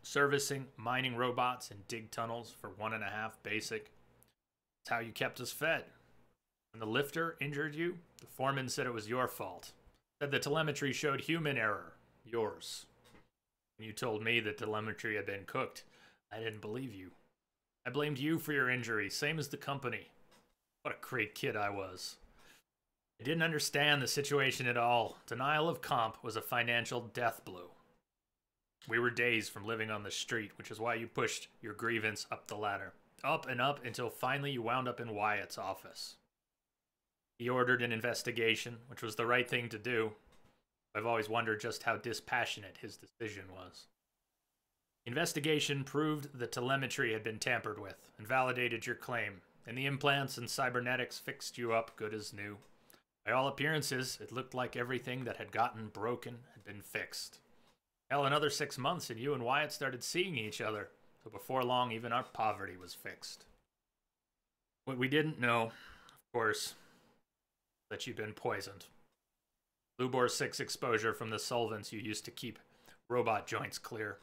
Servicing mining robots and dig tunnels for 1.5 basic. It's how you kept us fed. When the lifter injured you, the foreman said it was your fault. Said the telemetry showed human error. Yours. When you told me that telemetry had been cooked, I didn't believe you. I blamed you for your injury, same as the company. What a great kid I was. I didn't understand the situation at all. Denial of comp was a financial death blow. We were days from living on the street, which is why you pushed your grievance up the ladder. Up and up until finally you wound up in Wyatt's office. He ordered an investigation, which was the right thing to do. I've always wondered just how dispassionate his decision was. The investigation proved the telemetry had been tampered with and validated your claim, and the implants and cybernetics fixed you up good as new. By all appearances, it looked like everything that had gotten broken had been fixed. Hell, another 6 months and you and Wyatt started seeing each other, so before long even our poverty was fixed. What we didn't know, of course, that you'd been poisoned. Lubor 6 exposure from the solvents you used to keep robot joints clear.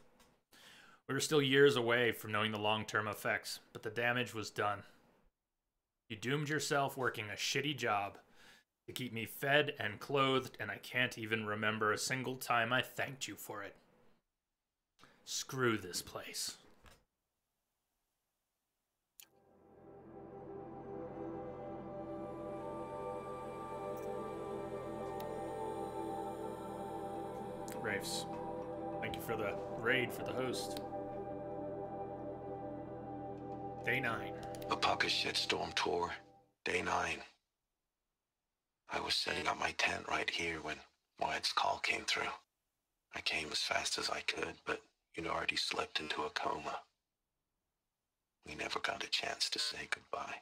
We were still years away from knowing the long-term effects, but the damage was done. You doomed yourself working a shitty job, to keep me fed and clothed, and I can't even remember a single time I thanked you for it. Screw this place. Rafes, thank you for the raid for the host. Day 9. Apaka Shitstorm Tour, Day 9. I was setting up my tent right here when Wyatt's call came through. I came as fast as I could, but you'd already slipped into a coma. We never got a chance to say goodbye.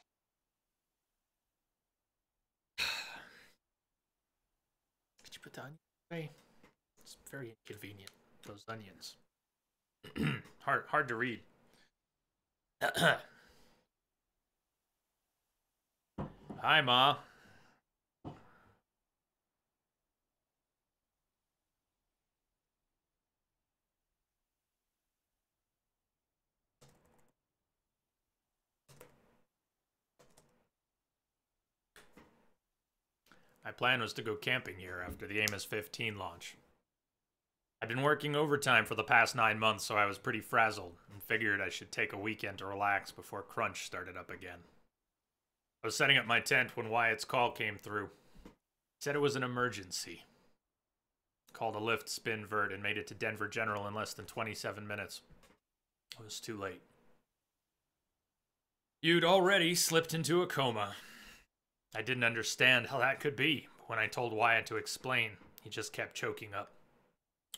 Could you put the onion away? It's very inconvenient, those onions. hard to read. Hi, Ma. My plan was to go camping here after the Amos 15 launch. I'd been working overtime for the past 9 months, so I was pretty frazzled and figured I should take a weekend to relax before crunch started up again. I was setting up my tent when Wyatt's call came through. He said it was an emergency. Called a lift, spin, vert, and made it to Denver General in less than 27 minutes. It was too late. You'd already slipped into a coma. I didn't understand how that could be. When I told Wyatt to explain, he just kept choking up,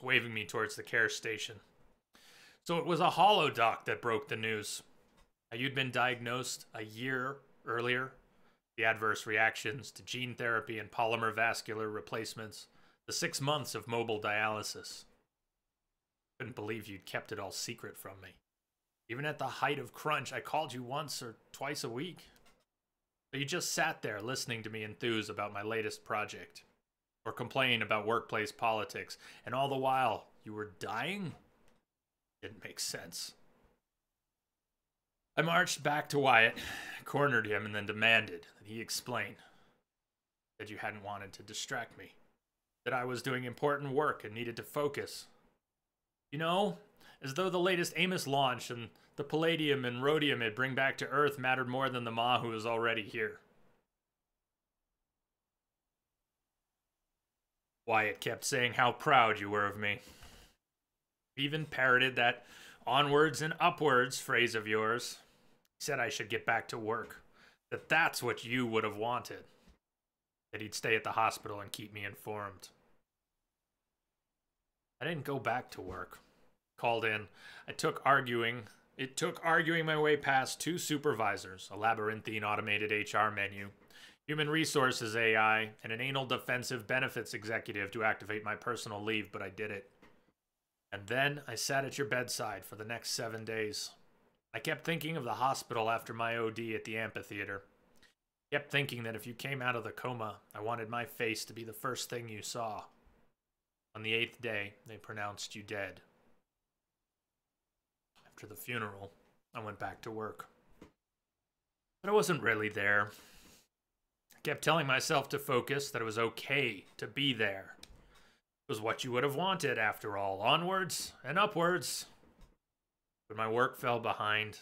waving me towards the care station. So it was a holodoc that broke the news. You'd been diagnosed a year earlier. The adverse reactions to gene therapy and polymer vascular replacements. The 6 months of mobile dialysis. Couldn't believe you'd kept it all secret from me. Even at the height of crunch, I called you once or twice a week. But you just sat there listening to me enthuse about my latest project. Or complain about workplace politics. And all the while, you were dying? Didn't make sense. I marched back to Wyatt, cornered him, and then demanded that he explain. Said you hadn't wanted to distract me. That I was doing important work and needed to focus. You know, as though the latest Amos launch and the palladium and rhodium it bring back to Earth mattered more than the Ma who is already here. Wyatt kept saying how proud you were of me. Even parroted that onwards and upwards phrase of yours. He said I should get back to work. That that's what you would have wanted. That he'd stay at the hospital and keep me informed. I didn't go back to work. Called in. It took arguing my way past 2 supervisors, a labyrinthine automated HR menu, human resources AI, and an anal defensive benefits executive to activate my personal leave, but I did it. And then I sat at your bedside for the next 7 days. I kept thinking of the hospital after my OD at the amphitheater. Kept thinking that if you came out of the coma, I wanted my face to be the first thing you saw. On the 8th day, they pronounced you dead. After the funeral, I went back to work. But I wasn't really there. I kept telling myself to focus, that it was okay to be there. It was what you would have wanted, after all, onwards and upwards. But my work fell behind.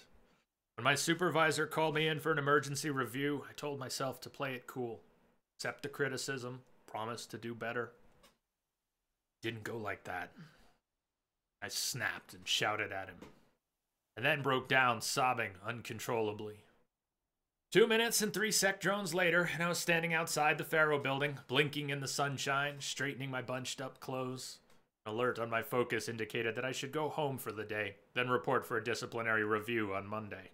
When my supervisor called me in for an emergency review, I told myself to play it cool. Accept the criticism, promise to do better. Didn't go like that. I snapped and shouted at him. And then broke down, sobbing uncontrollably. 2 minutes and 3 sec drones later, and I was standing outside the Faro building, blinking in the sunshine, straightening my bunched up clothes. An alert on my focus indicated that I should go home for the day, then report for a disciplinary review on Monday.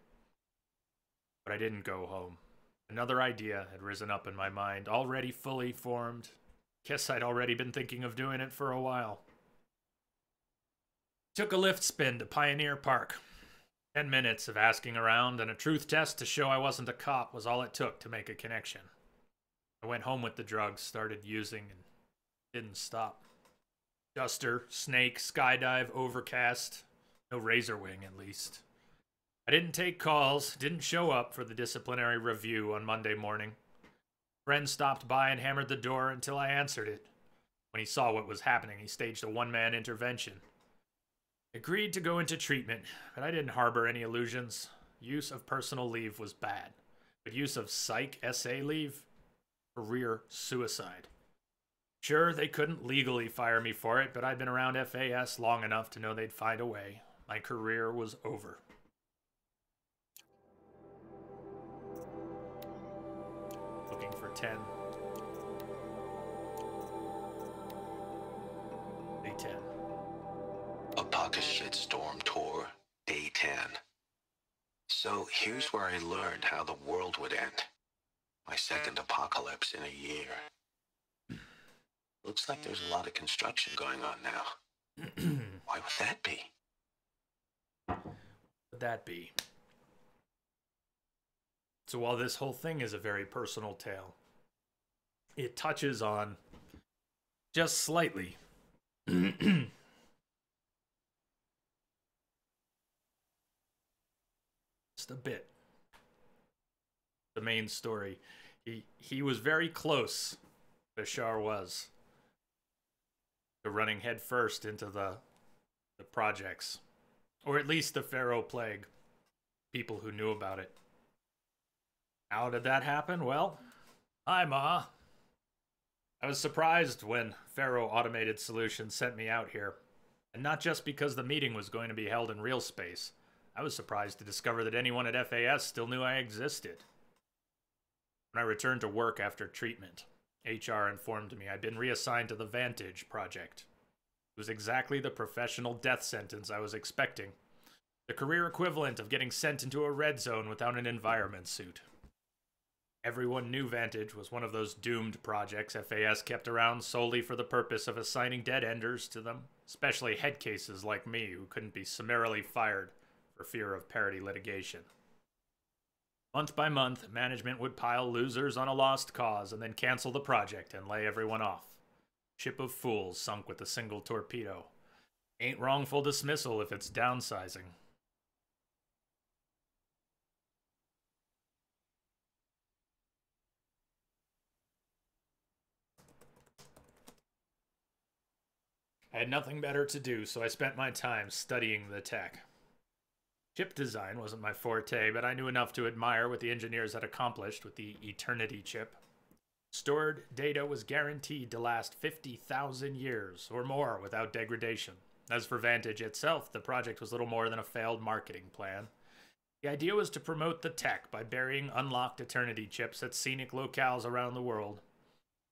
But I didn't go home. Another idea had risen up in my mind, already fully formed. Guess I'd already been thinking of doing it for a while. Took a lift spin to Pioneer Park. 10 minutes of asking around and a truth test to show I wasn't a cop was all it took to make a connection. I went home with the drugs, started using, and didn't stop. Duster, snake, skydive, overcast. No razor wing, at least. I didn't take calls, didn't show up for the disciplinary review on Monday morning. Friend stopped by and hammered the door until I answered it. When he saw what was happening, he staged a one-man intervention. Agreed to go into treatment, but I didn't harbor any illusions. Use of personal leave was bad, but use of psych SA leave? Career suicide. Sure, they couldn't legally fire me for it, but I'd been around FAS long enough to know they'd find a way. My career was over. Looking for 10. Day 10. Apaka Shitstorm Tour, Day 10. So here's where I learned how the world would end. My second apocalypse in a year. Looks like there's a lot of construction going on now. Why would that be? Would that be? So while this whole thing is a very personal tale, it touches on, just slightly, just a bit, the main story. He was very close, Bashar was, to running headfirst into the projects, or at least the Pharaoh Plague, people who knew about it. How did that happen? Well, hi, Ma. I was surprised when Pharaoh Automated Solutions sent me out here. And not just because the meeting was going to be held in real space. I was surprised to discover that anyone at FAS still knew I existed. When I returned to work after treatment, HR informed me I'd been reassigned to the Vantage project. It was exactly the professional death sentence I was expecting. The career equivalent of getting sent into a red zone without an environment suit. Everyone knew Vantage was one of those doomed projects FAS kept around solely for the purpose of assigning dead-enders to them, especially head cases like me who couldn't be summarily fired for fear of parity litigation. Month by month, management would pile losers on a lost cause and then cancel the project and lay everyone off. Ship of fools sunk with a single torpedo. Ain't wrongful dismissal if it's downsizing. I had nothing better to do, so I spent my time studying the tech. Chip design wasn't my forte, but I knew enough to admire what the engineers had accomplished with the Eternity chip. Stored data was guaranteed to last 50,000 years or more without degradation. As for Vantage itself, the project was little more than a failed marketing plan. The idea was to promote the tech by burying unlocked Eternity chips at scenic locales around the world.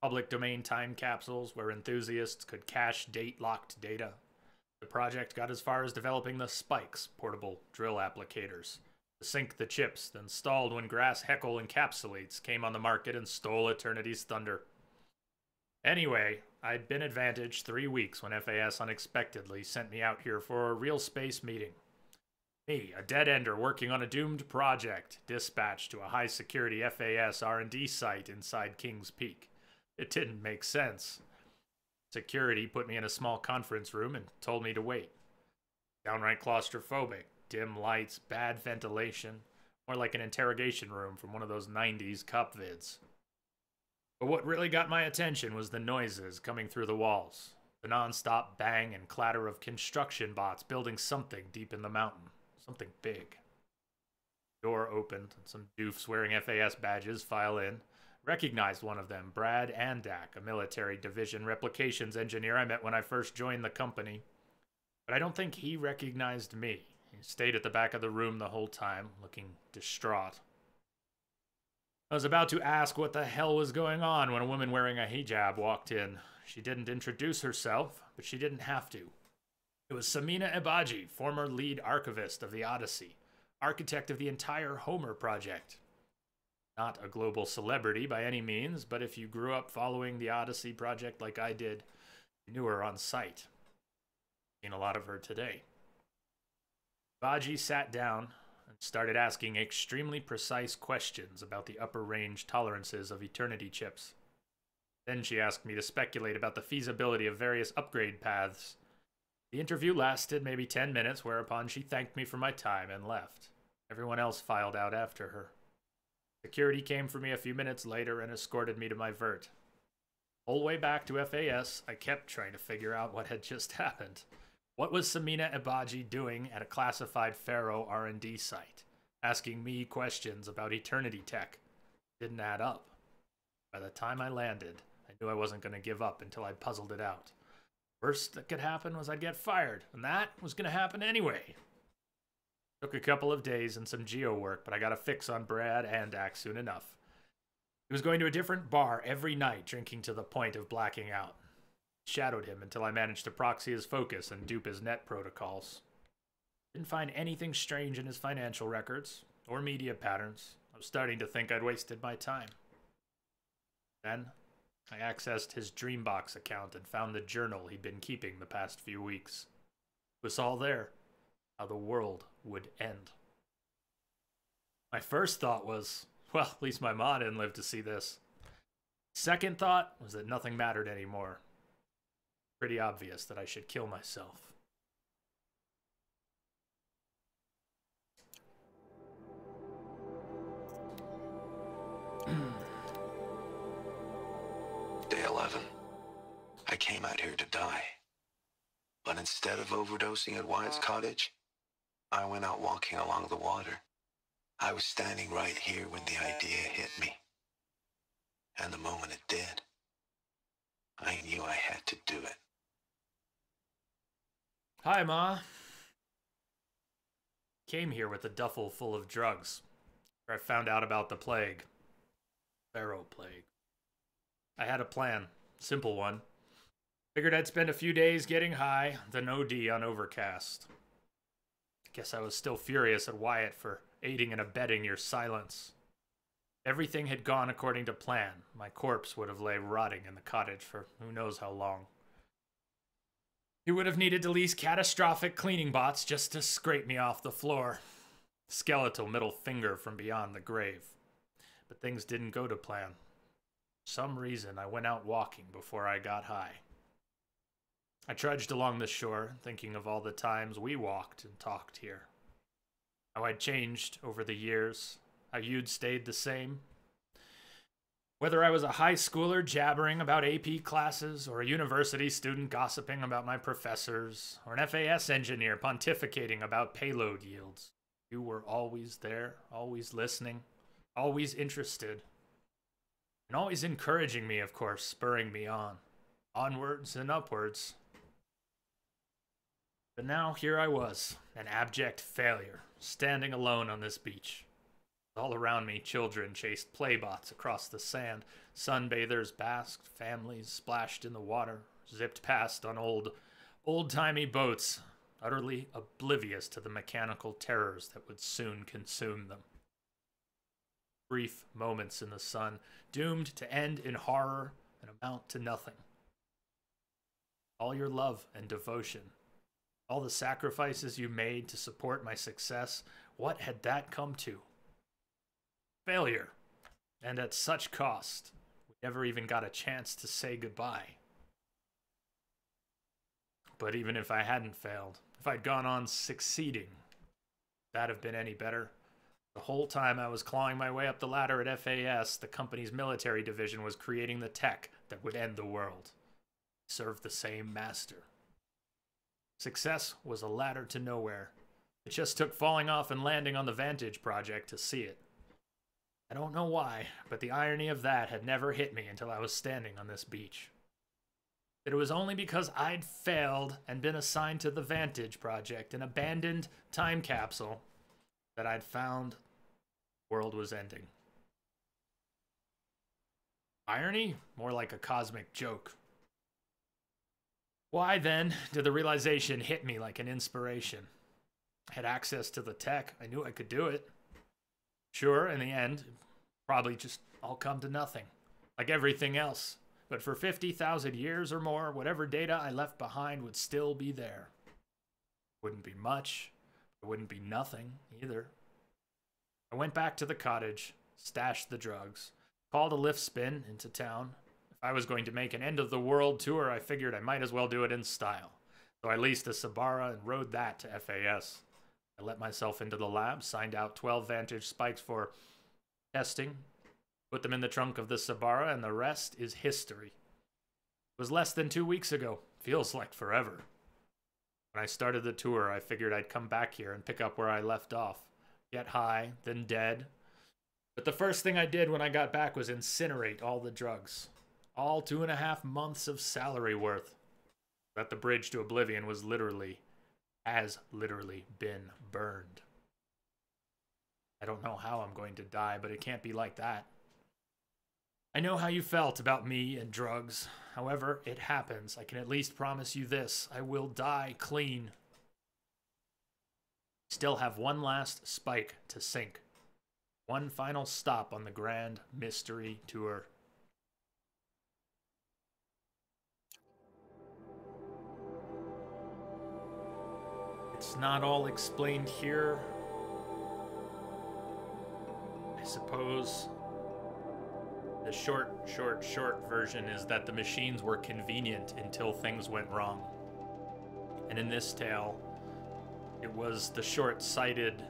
Public domain time capsules where enthusiasts could cache date-locked data. The project got as far as developing the Spikes, portable drill applicators, to sink the chips, then stalled when Grass Heckle encapsulates came on the market and stole Eternity's thunder. Anyway, I'd been at Vantage 3 weeks when FAS unexpectedly sent me out here for a real space meeting. Me, a dead-ender working on a doomed project, dispatched to a high-security FAS R&D site inside King's Peak. It didn't make sense. Security put me in a small conference room and told me to wait. Downright claustrophobic. Dim lights, bad ventilation. More like an interrogation room from one of those 90s cop vids. But what really got my attention was the noises coming through the walls. The non-stop bang and clatter of construction bots building something deep in the mountain. Something big. Door opened and some doofs wearing FAS badges file in. Recognized one of them, Brad Andak, a military division replications engineer I met when I first joined the company. But I don't think he recognized me. He stayed at the back of the room the whole time, looking distraught. I was about to ask what the hell was going on when a woman wearing a hijab walked in. She didn't introduce herself, but she didn't have to. It was Samina Ebaji, former lead archivist of the Odyssey, architect of the entire Homer project. Not a global celebrity by any means, but if you grew up following the Odyssey project like I did, you knew her on sight. Seen a lot of her today. Baji sat down and started asking extremely precise questions about the upper range tolerances of Eternity chips. Then she asked me to speculate about the feasibility of various upgrade paths. The interview lasted maybe 10 minutes, whereupon she thanked me for my time and left. Everyone else filed out after her. Security came for me a few minutes later and escorted me to my vert. Whole way back to FAS, I kept trying to figure out what had just happened. What was Samina Ibaji doing at a classified Pharaoh R&D site? Asking me questions about Eternity Tech. Didn't add up. By the time I landed, I knew I wasn't going to give up until I'd puzzled it out. Worst that could happen was I'd get fired, and that was going to happen anyway. Took a couple of days and some geo work, but I got a fix on Brad Andak soon enough. He was going to a different bar every night, drinking to the point of blacking out. Shadowed him until I managed to proxy his focus and dupe his net protocols. Didn't find anything strange in his financial records or media patterns. I was starting to think I'd wasted my time. Then, I accessed his Dreambox account and found the journal he'd been keeping the past few weeks. It was all there. How the world would end. My first thought was, well, at least my ma didn't live to see this. Second thought was that nothing mattered anymore. Pretty obvious that I should kill myself. Day 11. I came out here to die. But instead of overdosing at Wyatt's cottage, I went out walking along the water. I was standing right here when the idea hit me. And the moment it did, I knew I had to do it. Hi, Ma. Came here with a duffel full of drugs, where I found out about the plague. Pharaoh plague. I had a plan. Simple one. Figured I'd spend a few days getting high, then OD on Overcast. Guess I was still furious at Wyatt for aiding and abetting your silence. Everything had gone according to plan. My corpse would have lay rotting in the cottage for who knows how long. He would have needed to lease catastrophic cleaning bots just to scrape me off the floor. Skeletal middle finger from beyond the grave. But things didn't go to plan. For some reason, I went out walking before I got high. I trudged along the shore, thinking of all the times we walked and talked here. How I'd changed over the years, how you'd stayed the same. Whether I was a high schooler jabbering about AP classes, or a university student gossiping about my professors, or an FAS engineer pontificating about payload yields, you were always there, always listening, always interested. And always encouraging me, of course, spurring me on. Onwards and upwards. But now here I was, an abject failure, standing alone on this beach. All around me, children chased playbots across the sand. Sunbathers basked, families splashed in the water, zipped past on old-timey boats, utterly oblivious to the mechanical terrors that would soon consume them. Brief moments in the sun, doomed to end in horror and amount to nothing. All your love and devotion, all the sacrifices you made to support my success, what had that come to? Failure. And at such cost, we never even got a chance to say goodbye. But even if I hadn't failed, if I'd gone on succeeding, would that have been any better? The whole time I was clawing my way up the ladder at FAS, the company's military division was creating the tech that would end the world. It served the same master. Success was a ladder to nowhere. It just took falling off and landing on the Vantage project to see it. I don't know why, but the irony of that had never hit me until I was standing on this beach. That it was only because I'd failed and been assigned to the Vantage project, an abandoned time capsule, that I'd found the world was ending. Irony? More like a cosmic joke. Why, then, did the realization hit me like an inspiration? I had access to the tech. I knew I could do it. Sure, in the end, it'd probably just all come to nothing, like everything else. But for 50,000 years or more, whatever data I left behind would still be there. Wouldn't be much. It wouldn't be nothing, either. I went back to the cottage, stashed the drugs, called a lift spin into town. If I was going to make an end-of-the-world tour, I figured I might as well do it in style. So I leased a Sabara and rode that to FAS. I let myself into the lab, signed out 12 Vantage spikes for Testing, put them in the trunk of the Sabara, and the rest is history. It was less than 2 weeks ago. Feels like forever. When I started the tour, I figured I'd come back here and pick up where I left off. Get high, then dead. But the first thing I did when I got back was incinerate all the drugs. All 2.5 months of salary worth. That the bridge to oblivion has literally been burned. I don't know how I'm going to die, but it can't be like that. I know how you felt about me and drugs. However, it happens. I can at least promise you this. I will die clean. Still have one last spike to sink. One final stop on the Grand Mystery Tour. It's not all explained here. I suppose the short version is that the machines were convenient until things went wrong. And in this tale, it was the short-sighted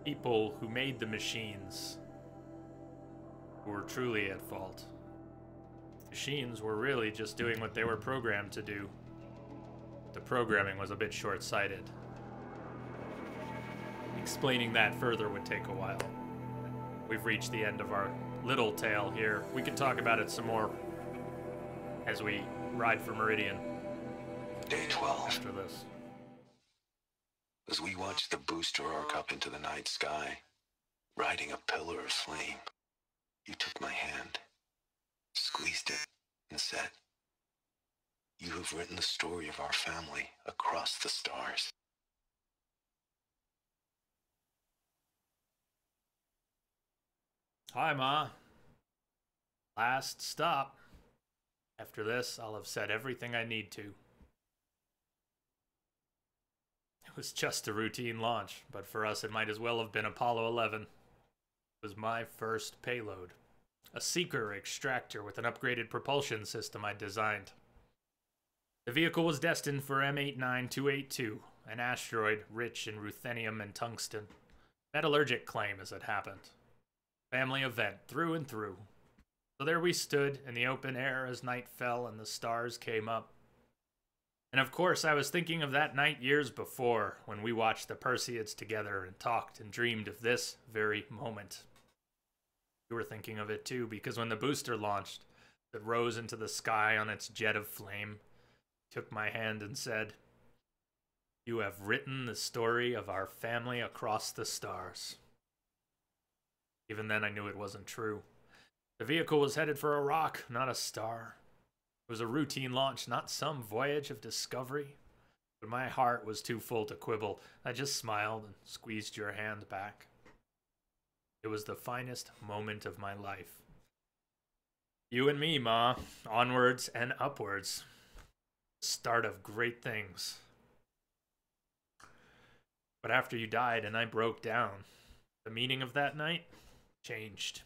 people who made the machines who were truly at fault. Machines were really just doing what they were programmed to do. The programming was a bit short-sighted. Explaining that further would take a while. We've reached the end of our little tale here. We can talk about it some more as we ride for Meridian. Day 12. After this. As we watched the booster arc up into the night sky, riding a pillar of flame, you took my hand, squeezed it, and said, "You have written the story of our family across the stars." Hi, Ma. Last stop. After this, I'll have said everything I need to. It was just a routine launch, but for us it might as well have been Apollo 11. It was my first payload. A Seeker extractor with an upgraded propulsion system I designed. The vehicle was destined for M89282, an asteroid rich in ruthenium and tungsten. Metallurgic claim as it happened. Family event, through and through. So there we stood in the open air as night fell and the stars came up. And of course I was thinking of that night years before when we watched the Perseids together and talked and dreamed of this very moment. You were thinking of it too, because when the booster launched, it rose into the sky on its jet of flame, took my hand and said, "You have written the story of our family across the stars." Even then I knew it wasn't true. The vehicle was headed for a rock, not a star. It was a routine launch, not some voyage of discovery. But my heart was too full to quibble. I just smiled and squeezed your hand back. It was the finest moment of my life. You and me, Ma. Onwards and upwards. Start of great things. But after you died and I broke down, the meaning of that night changed.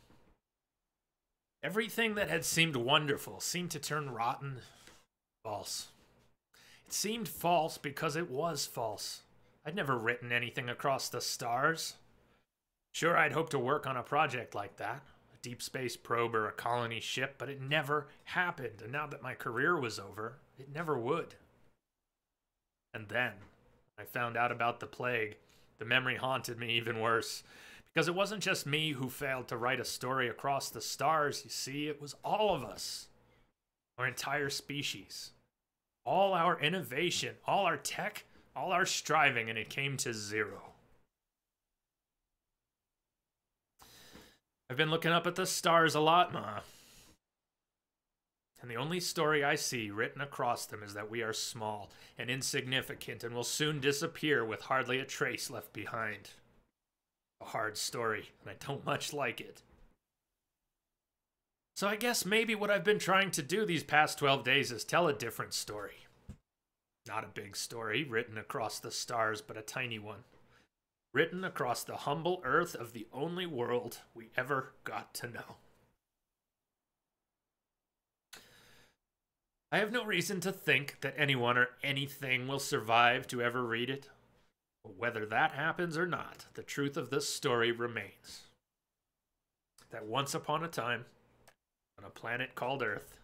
Everything that had seemed wonderful seemed to turn rotten, false. It seemed false because it was false. I'd never written anything across the stars. Sure, I'd hoped to work on a project like that, a deep space probe or a colony ship, but it never happened, and now that my career was over, it never would. And then, I found out about the plague. The memory haunted me even worse. Because it wasn't just me who failed to write a story across the stars, you see, it was all of us. Our entire species. All our innovation, all our tech, all our striving, and it came to zero. I've been looking up at the stars a lot, Ma. And the only story I see written across them is that we are small and insignificant and will soon disappear with hardly a trace left behind. A hard story, and I don't much like it. So I guess maybe what I've been trying to do these past 12 days is tell a different story. Not a big story written across the stars, but a tiny one. Written across the humble earth of the only world we ever got to know. I have no reason to think that anyone or anything will survive to ever read it. But whether that happens or not, the truth of this story remains. that once upon a time, on a planet called Earth,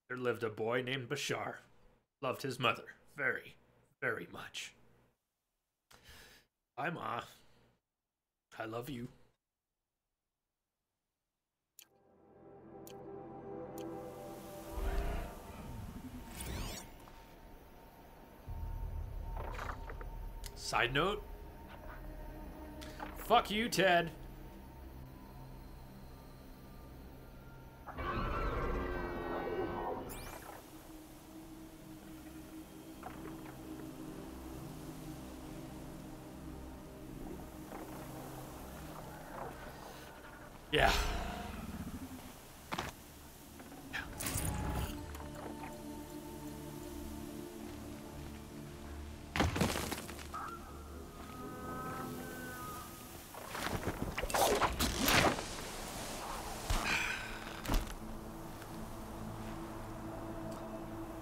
there lived a boy named Bashar. Loved his mother very, very much. Hi, Ma. I love you. Side note. Fuck you, Ted. Yeah.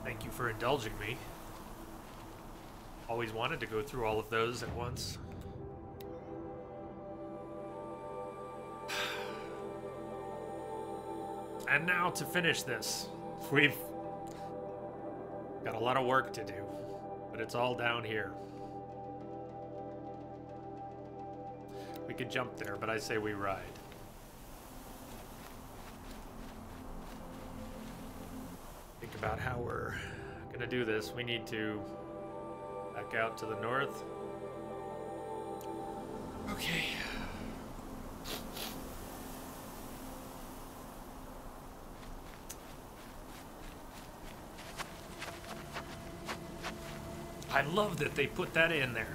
Thank you for indulging me. Always wanted to go through all of those at once. And now to finish this, we've got a lot of work to do, but it's all down here. We could jump there, but I say we ride. Think about how we're gonna do this. We need to back out to the north. Okay. I love that they put that in there.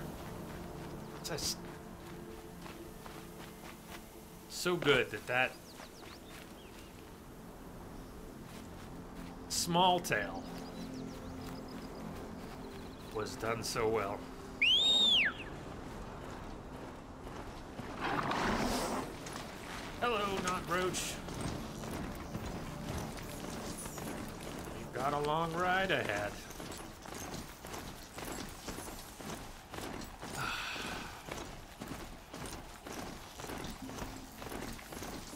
It's just so good that small tale was done so well. Hello, not Roach. You've got a long ride ahead.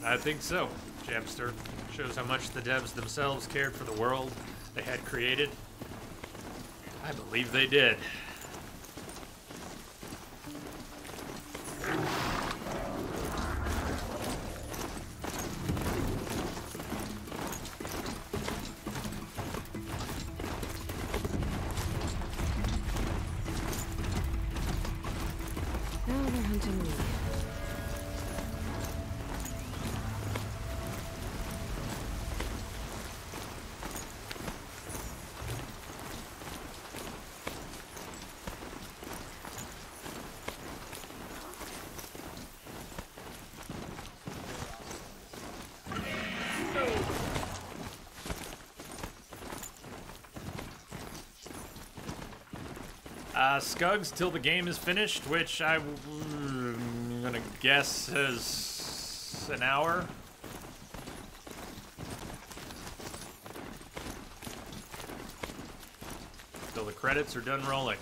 I think so, Jamster. Shows how much the devs themselves cared for the world they had created. I believe they did. Now they're hunting me. Scugs till the game is finished, which I'm gonna guess is an hour. Till the credits are done rolling.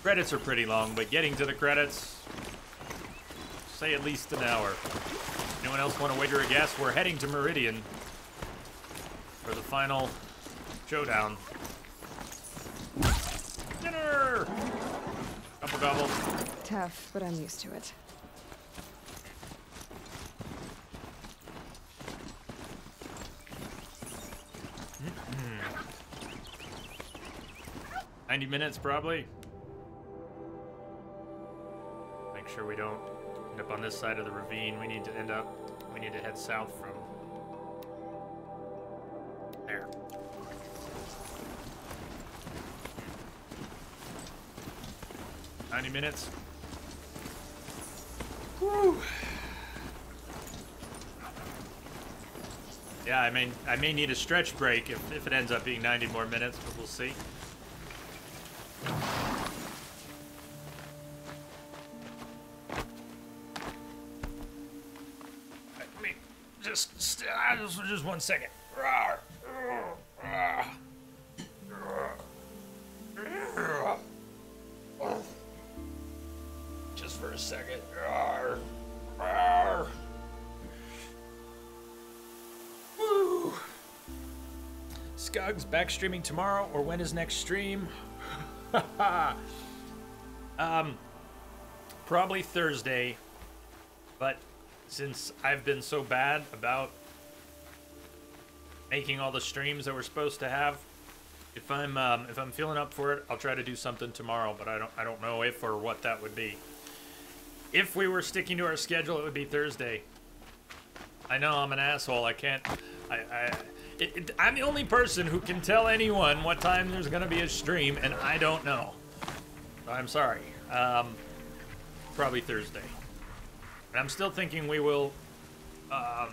Credits are pretty long, but getting to the credits, say at least an hour. Anyone else want to wager a guess? We're heading to Meridian for the final showdown. Dinner! Gobble gobble. Tough, but I'm used to it. Mm-hmm. 90 minutes, probably. Make sure we don't end up on this side of the ravine. We need to head south from there. Minutes. Woo. Yeah, I may need a stretch break if it ends up being 90 more minutes, but we'll see. Let me just 1 second. Just for a second. Scuggs, back streaming tomorrow, or when is next stream? Probably Thursday, but since I've been so bad about making all the streams that we're supposed to have, if I'm feeling up for it, I'll try to do something tomorrow, but I don't know if or what that would be. If we were sticking to our schedule, it would be Thursday. I know I'm an asshole. I can't. I'm the only person who can tell anyone what time there's gonna be a stream, and I don't know. I'm sorry. Probably Thursday. And I'm still thinking we will. I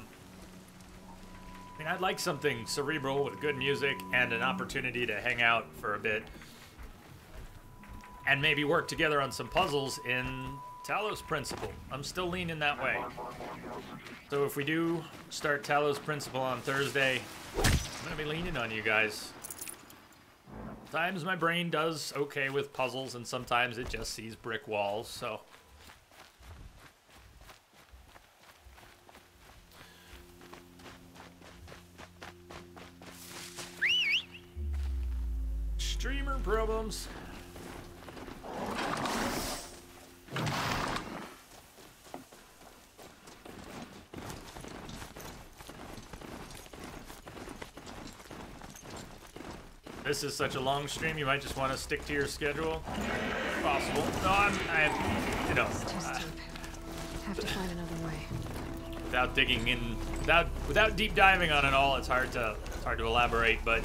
mean, I'd like something cerebral with good music and an opportunity to hang out for a bit, and maybe work together on some puzzles in Talos Principle. I'm still leaning that way. So if we do start Talos Principle on Thursday, I'm gonna be leaning on you guys. Sometimes my brain does okay with puzzles, and sometimes it just sees brick walls, so. Streamer problems. This is such a long stream, you might just want to stick to your schedule. Possible. No, you know. It's too steep. Have to find another way. Without digging in, without deep diving on it all, it's hard to elaborate, but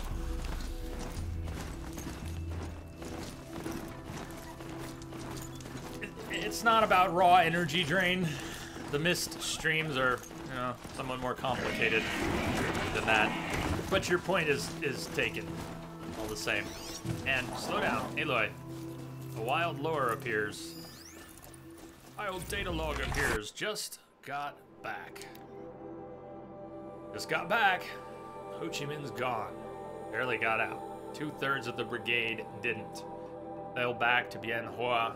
it's not about raw energy drain. The mist streams are, you know, somewhat more complicated than that. But your point is taken. The same. And slow down, Aloy. A wild lore appears. Wild data log appears. Just got back. Just got back. Ho Chi Minh's gone. Barely got out. 2/3 of the brigade didn't. Fell back to Bien Hoa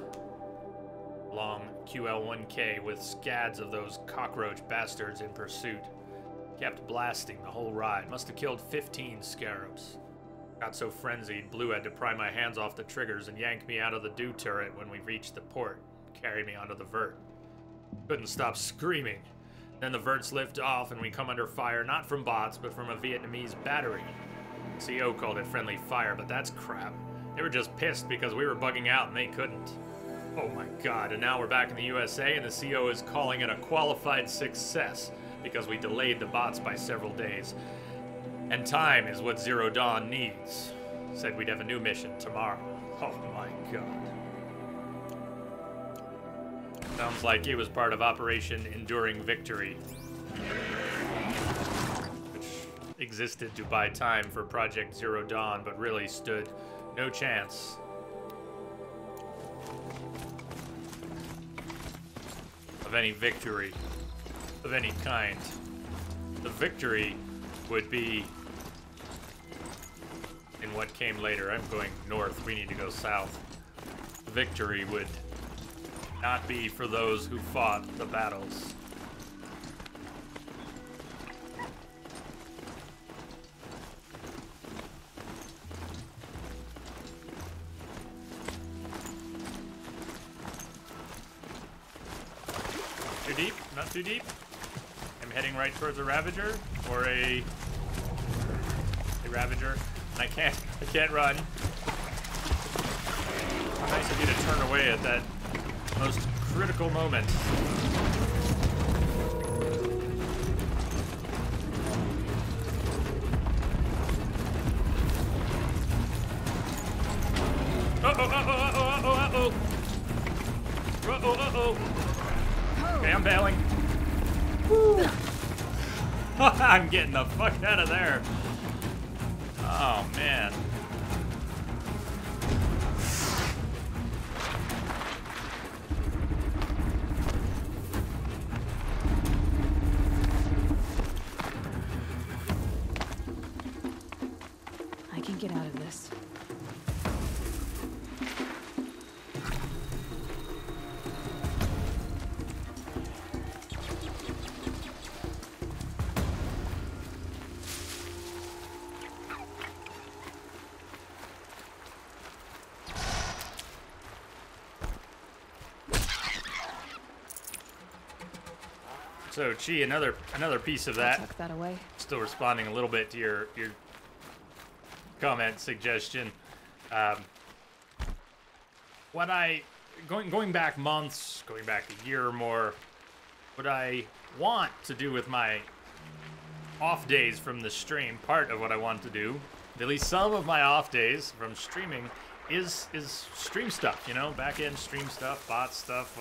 along QL1K with scads of those cockroach bastards in pursuit. Kept blasting the whole ride. Must have killed 15 scarabs. Got so frenzied, Blue had to pry my hands off the triggers and yank me out of the dew turret when we reached the port, carry me onto the vert. Couldn't stop screaming. Then the verts lift off and we come under fire, not from bots, but from a Vietnamese battery. CO called it friendly fire, but that's crap. They were just pissed because we were bugging out and they couldn't. Oh my god, and now we're back in the USA and the CO is calling it a qualified success because we delayed the bots by several days. And time is what Zero Dawn needs. Said we'd have a new mission tomorrow. Oh my god. Sounds like it was part of Operation Enduring Victory, which existed to buy time for Project Zero Dawn, but really stood no chance. Of any victory, of any kind. The victory would be in what came later. I'm going north, we need to go south. The victory would not be for those who fought the battles. Too deep? Not too deep? I'm heading right towards a Ravager, or a Ravager. I can't run. Nice of you to turn away at that most critical moment. Okay, I'm bailing. Woo. I'm getting the fuck out of there. Oh, man. I can get out of this. So, Chi, another piece of that. Tuck that away. Still responding a little bit to your comment suggestion. What I going back months, going back a year or more, what I want to do with my off days from the stream, part of what I want to do, at least some of my off days from streaming, is stream stuff, you know, back end stream stuff, bot stuff,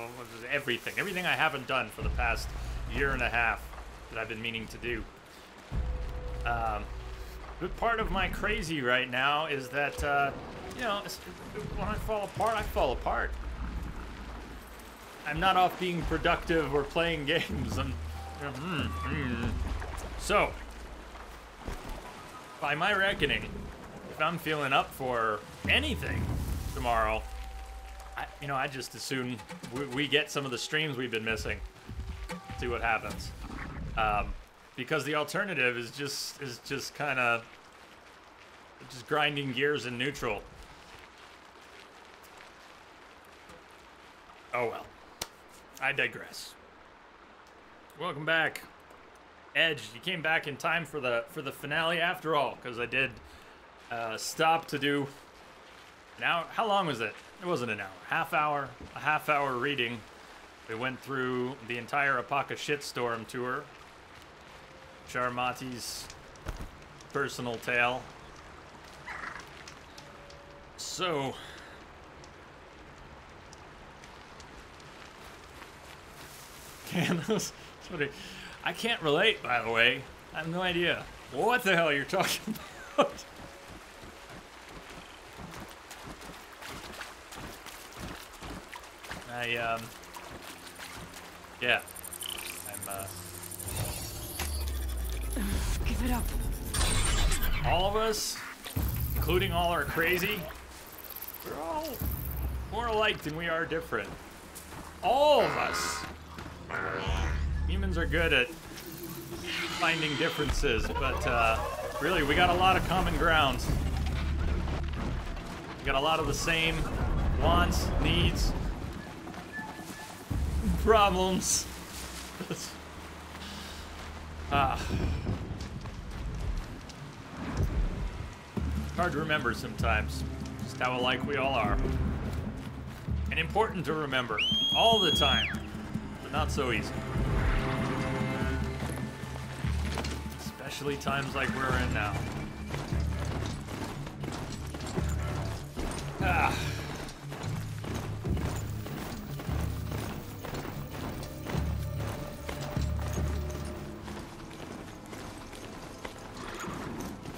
everything I haven't done for the past year and a half that I've been meaning to do. But part of my crazy right now is that, you know, when I fall apart, I fall apart. I'm not off being productive or playing games. So, by my reckoning, if I'm feeling up for anything tomorrow, I just as soon we get some of the streams we've been missing. See what happens. Because the alternative is just kind of just grinding gears in neutral. Oh well. I digress. Welcome back, Edge. You came back in time for the finale after all, because I did stop to do an hour. How long was it? It wasn't an hour. A half hour reading. We went through the entire Apaka Shitstorm tour. Sharmati's personal tale. So, I can't relate, by the way. I have no idea what the hell you're talking about. Yeah. Give it up. All of us, including all our crazy, we're all more alike than we are different. All of us. Humans are good at finding differences, but really, we got a lot of common ground. We got a lot of the same wants, needs, problems. Hard to remember sometimes, just how alike we all are. And important to remember all the time, but not so easy. Especially times like we're in now.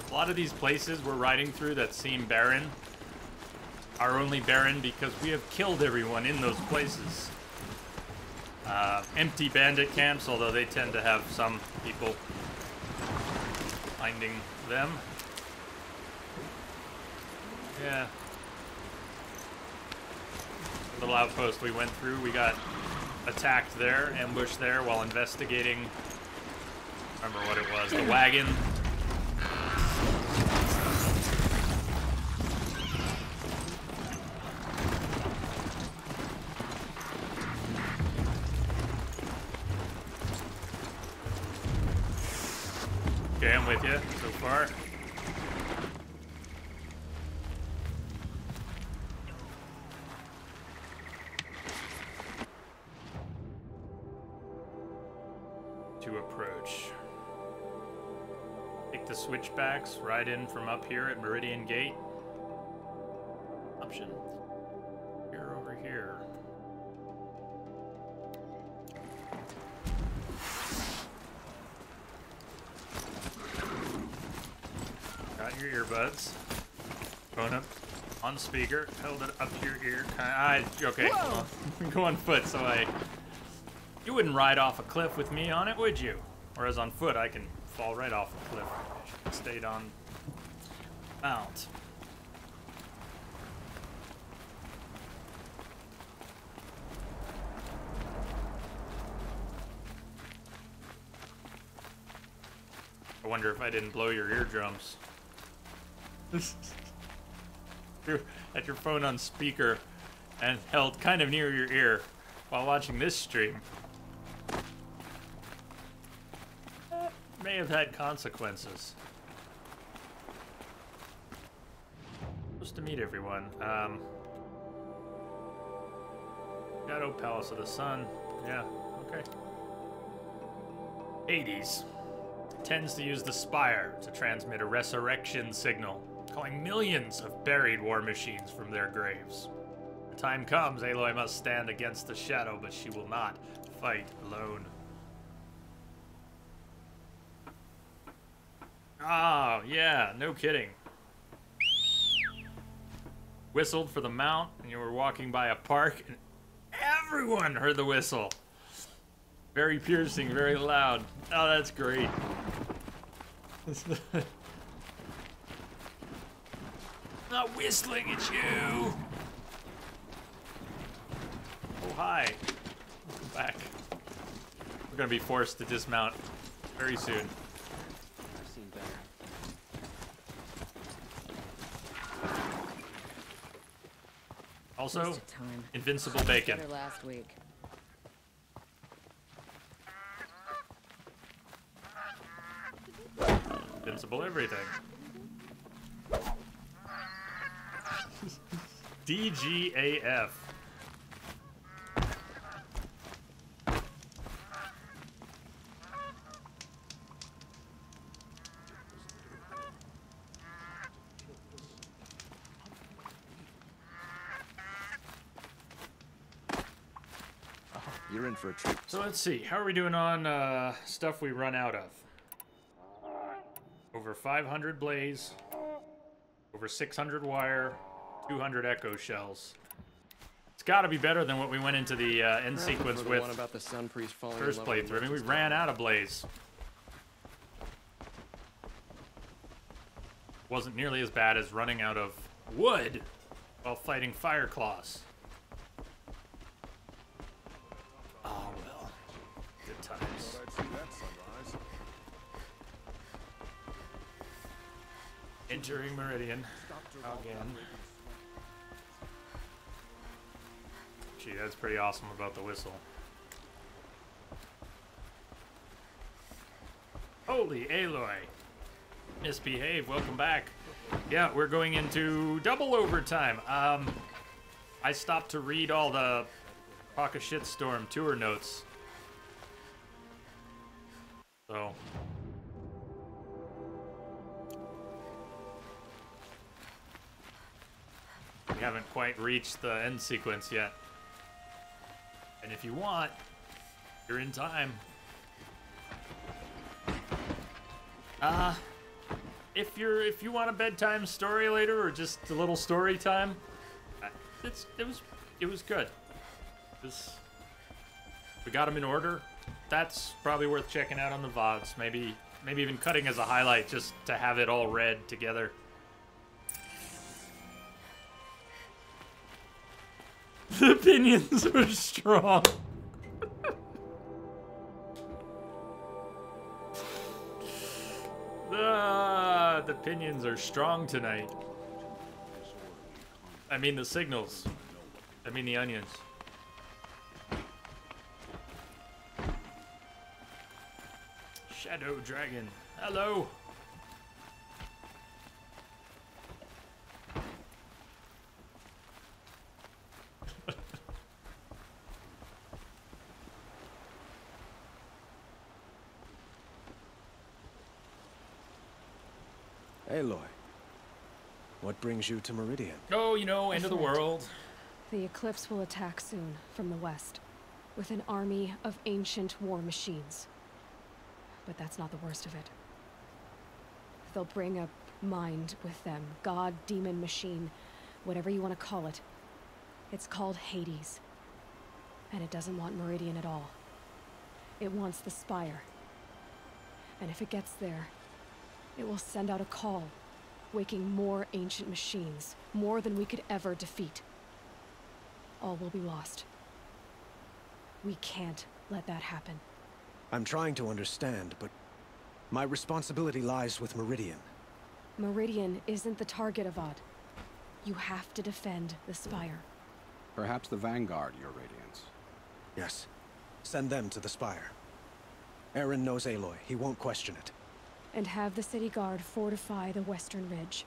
A lot of these places we're riding through that seem barren are only barren because we have killed everyone in those places. Empty bandit camps, although they tend to have some people finding them. Yeah. The little outpost we went through, we got attacked there, ambushed there while investigating. Remember what it was, the wagon. Okay, I'm with you so far. To approach. Take the switchbacks right in from up here at Meridian Gate. Option. Here over here. Got your earbuds. Phone up on speaker. Held it up to your ear. Okay. Well, go on foot so you wouldn't ride off a cliff with me on it, would you? Whereas on foot, I can fall right off a cliff. I should have stayed on mount. I wonder if I didn't blow your eardrums. You had your phone on speaker and held kind of near your ear while watching this stream. may have had consequences. Supposed to meet everyone. Shadow Palace of the Sun. Yeah, okay. Hades tends to use the Spire to transmit a resurrection signal, calling millions of buried war machines from their graves. The time comes, Aloy must stand against the Shadow, but she will not fight alone. Oh, yeah, no kidding. Whistled for the mount, and you were walking by a park, and everyone heard the whistle. Very piercing, very loud. Oh, that's great. Not whistling at you. Oh, hi. Welcome back. We're gonna be forced to dismount very soon. I've seen better. Also, Wasted time. invincible bacon. Better last week. Invincible everything. DGAF. You're in for a treat. So let's see, how are we doing on stuff we run out of? Over 500 blaze, over 600 wire, 200 echo shells. It's got to be better than what we went into the end sequence The with one about the Sun Priest falling in first love with playthrough. I mean, we Merchant's ran daughter. out of blaze. Wasn't nearly as bad as running out of wood while fighting fire claws. Oh well, good times. Entering Meridian again. Gee, that's pretty awesome about the whistle. Holy Aloy! Misbehave, welcome back. Yeah, we're going into double overtime. I stopped to read all the Talk of Shitstorm tour notes. So. We haven't quite reached the end sequence yet. And if you want, you're in time. If you want a bedtime story later or just a little story time, it was good. We got them in order. That's probably worth checking out on the VODs. Maybe even cutting as a highlight just to have it all read together. The opinions are strong. The opinions are strong tonight. I mean the signals. I mean the onions. Shadow Dragon. Hello. Aloy, what brings you to Meridian? Oh, you know, end of the world. The Eclipse will attack soon, from the west, with an army of ancient war machines. But that's not the worst of it. They'll bring a mind with them, god, demon, machine, whatever you want to call it. It's called Hades. And it doesn't want Meridian at all. It wants the Spire. And if it gets there, it will send out a call, waking more ancient machines, more than we could ever defeat. All will be lost. We can't let that happen. I'm trying to understand, but my responsibility lies with Meridian. Meridian isn't the target, Avad. You have to defend the Spire. Perhaps the Vanguard, Your Radiance. Yes. Send them to the Spire. Eren knows Aloy. He won't question it. And have the city guard fortify the western ridge.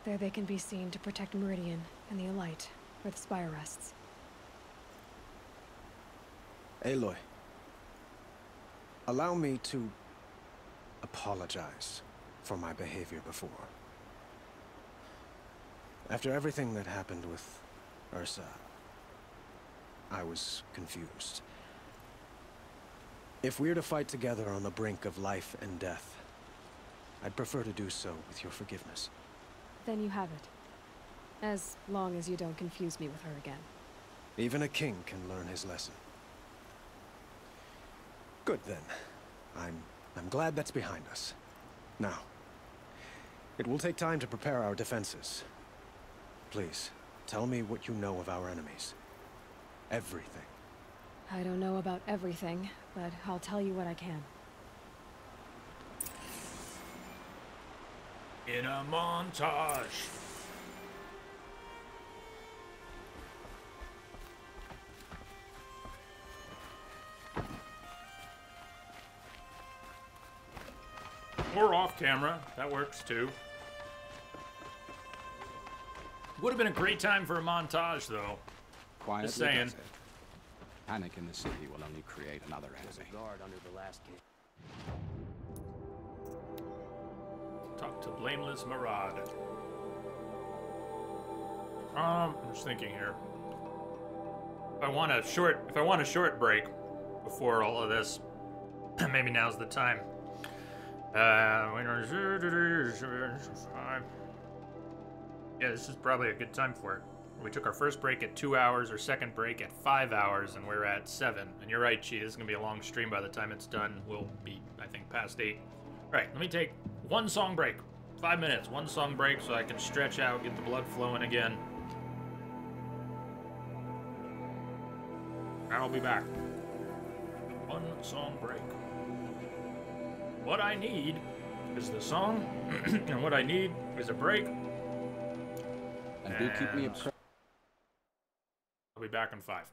There they can be seen to protect Meridian and the Elite, where the spire rests. Aloy, allow me to apologize for my behavior before. After everything that happened with Ursa, I was confused. If we're to fight together on the brink of life and death, I'd prefer to do so with your forgiveness. Then you have it. As long as you don't confuse me with her again. Even a king can learn his lesson. Good then. I'm glad that's behind us. Now, it will take time to prepare our defenses. Please, tell me what you know of our enemies. Everything. I don't know about everything, but I'll tell you what I can. In a montage. Or off camera, that works too. Would have been a great time for a montage, though. Quietly, Just saying. does it. Panic in the city will only create another enemy. Guard under the last gate. Talk to Blameless Marad. I'm just thinking here. If I want a short break before all of this, maybe now's the time. Yeah, this is probably a good time for it. We took our first break at 2 hours, our second break at 5 hours, and we're at 7. And you're right, Chi, this is gonna be a long stream by the time it's done. We'll be, I think, past 8. Alright, let me take one song break. 5 minutes, one song break so I can stretch out, get the blood flowing again. And I'll be back. One song break. What I need is the song, and what I need is a break. And do keep me abreast. I'll be back in 5.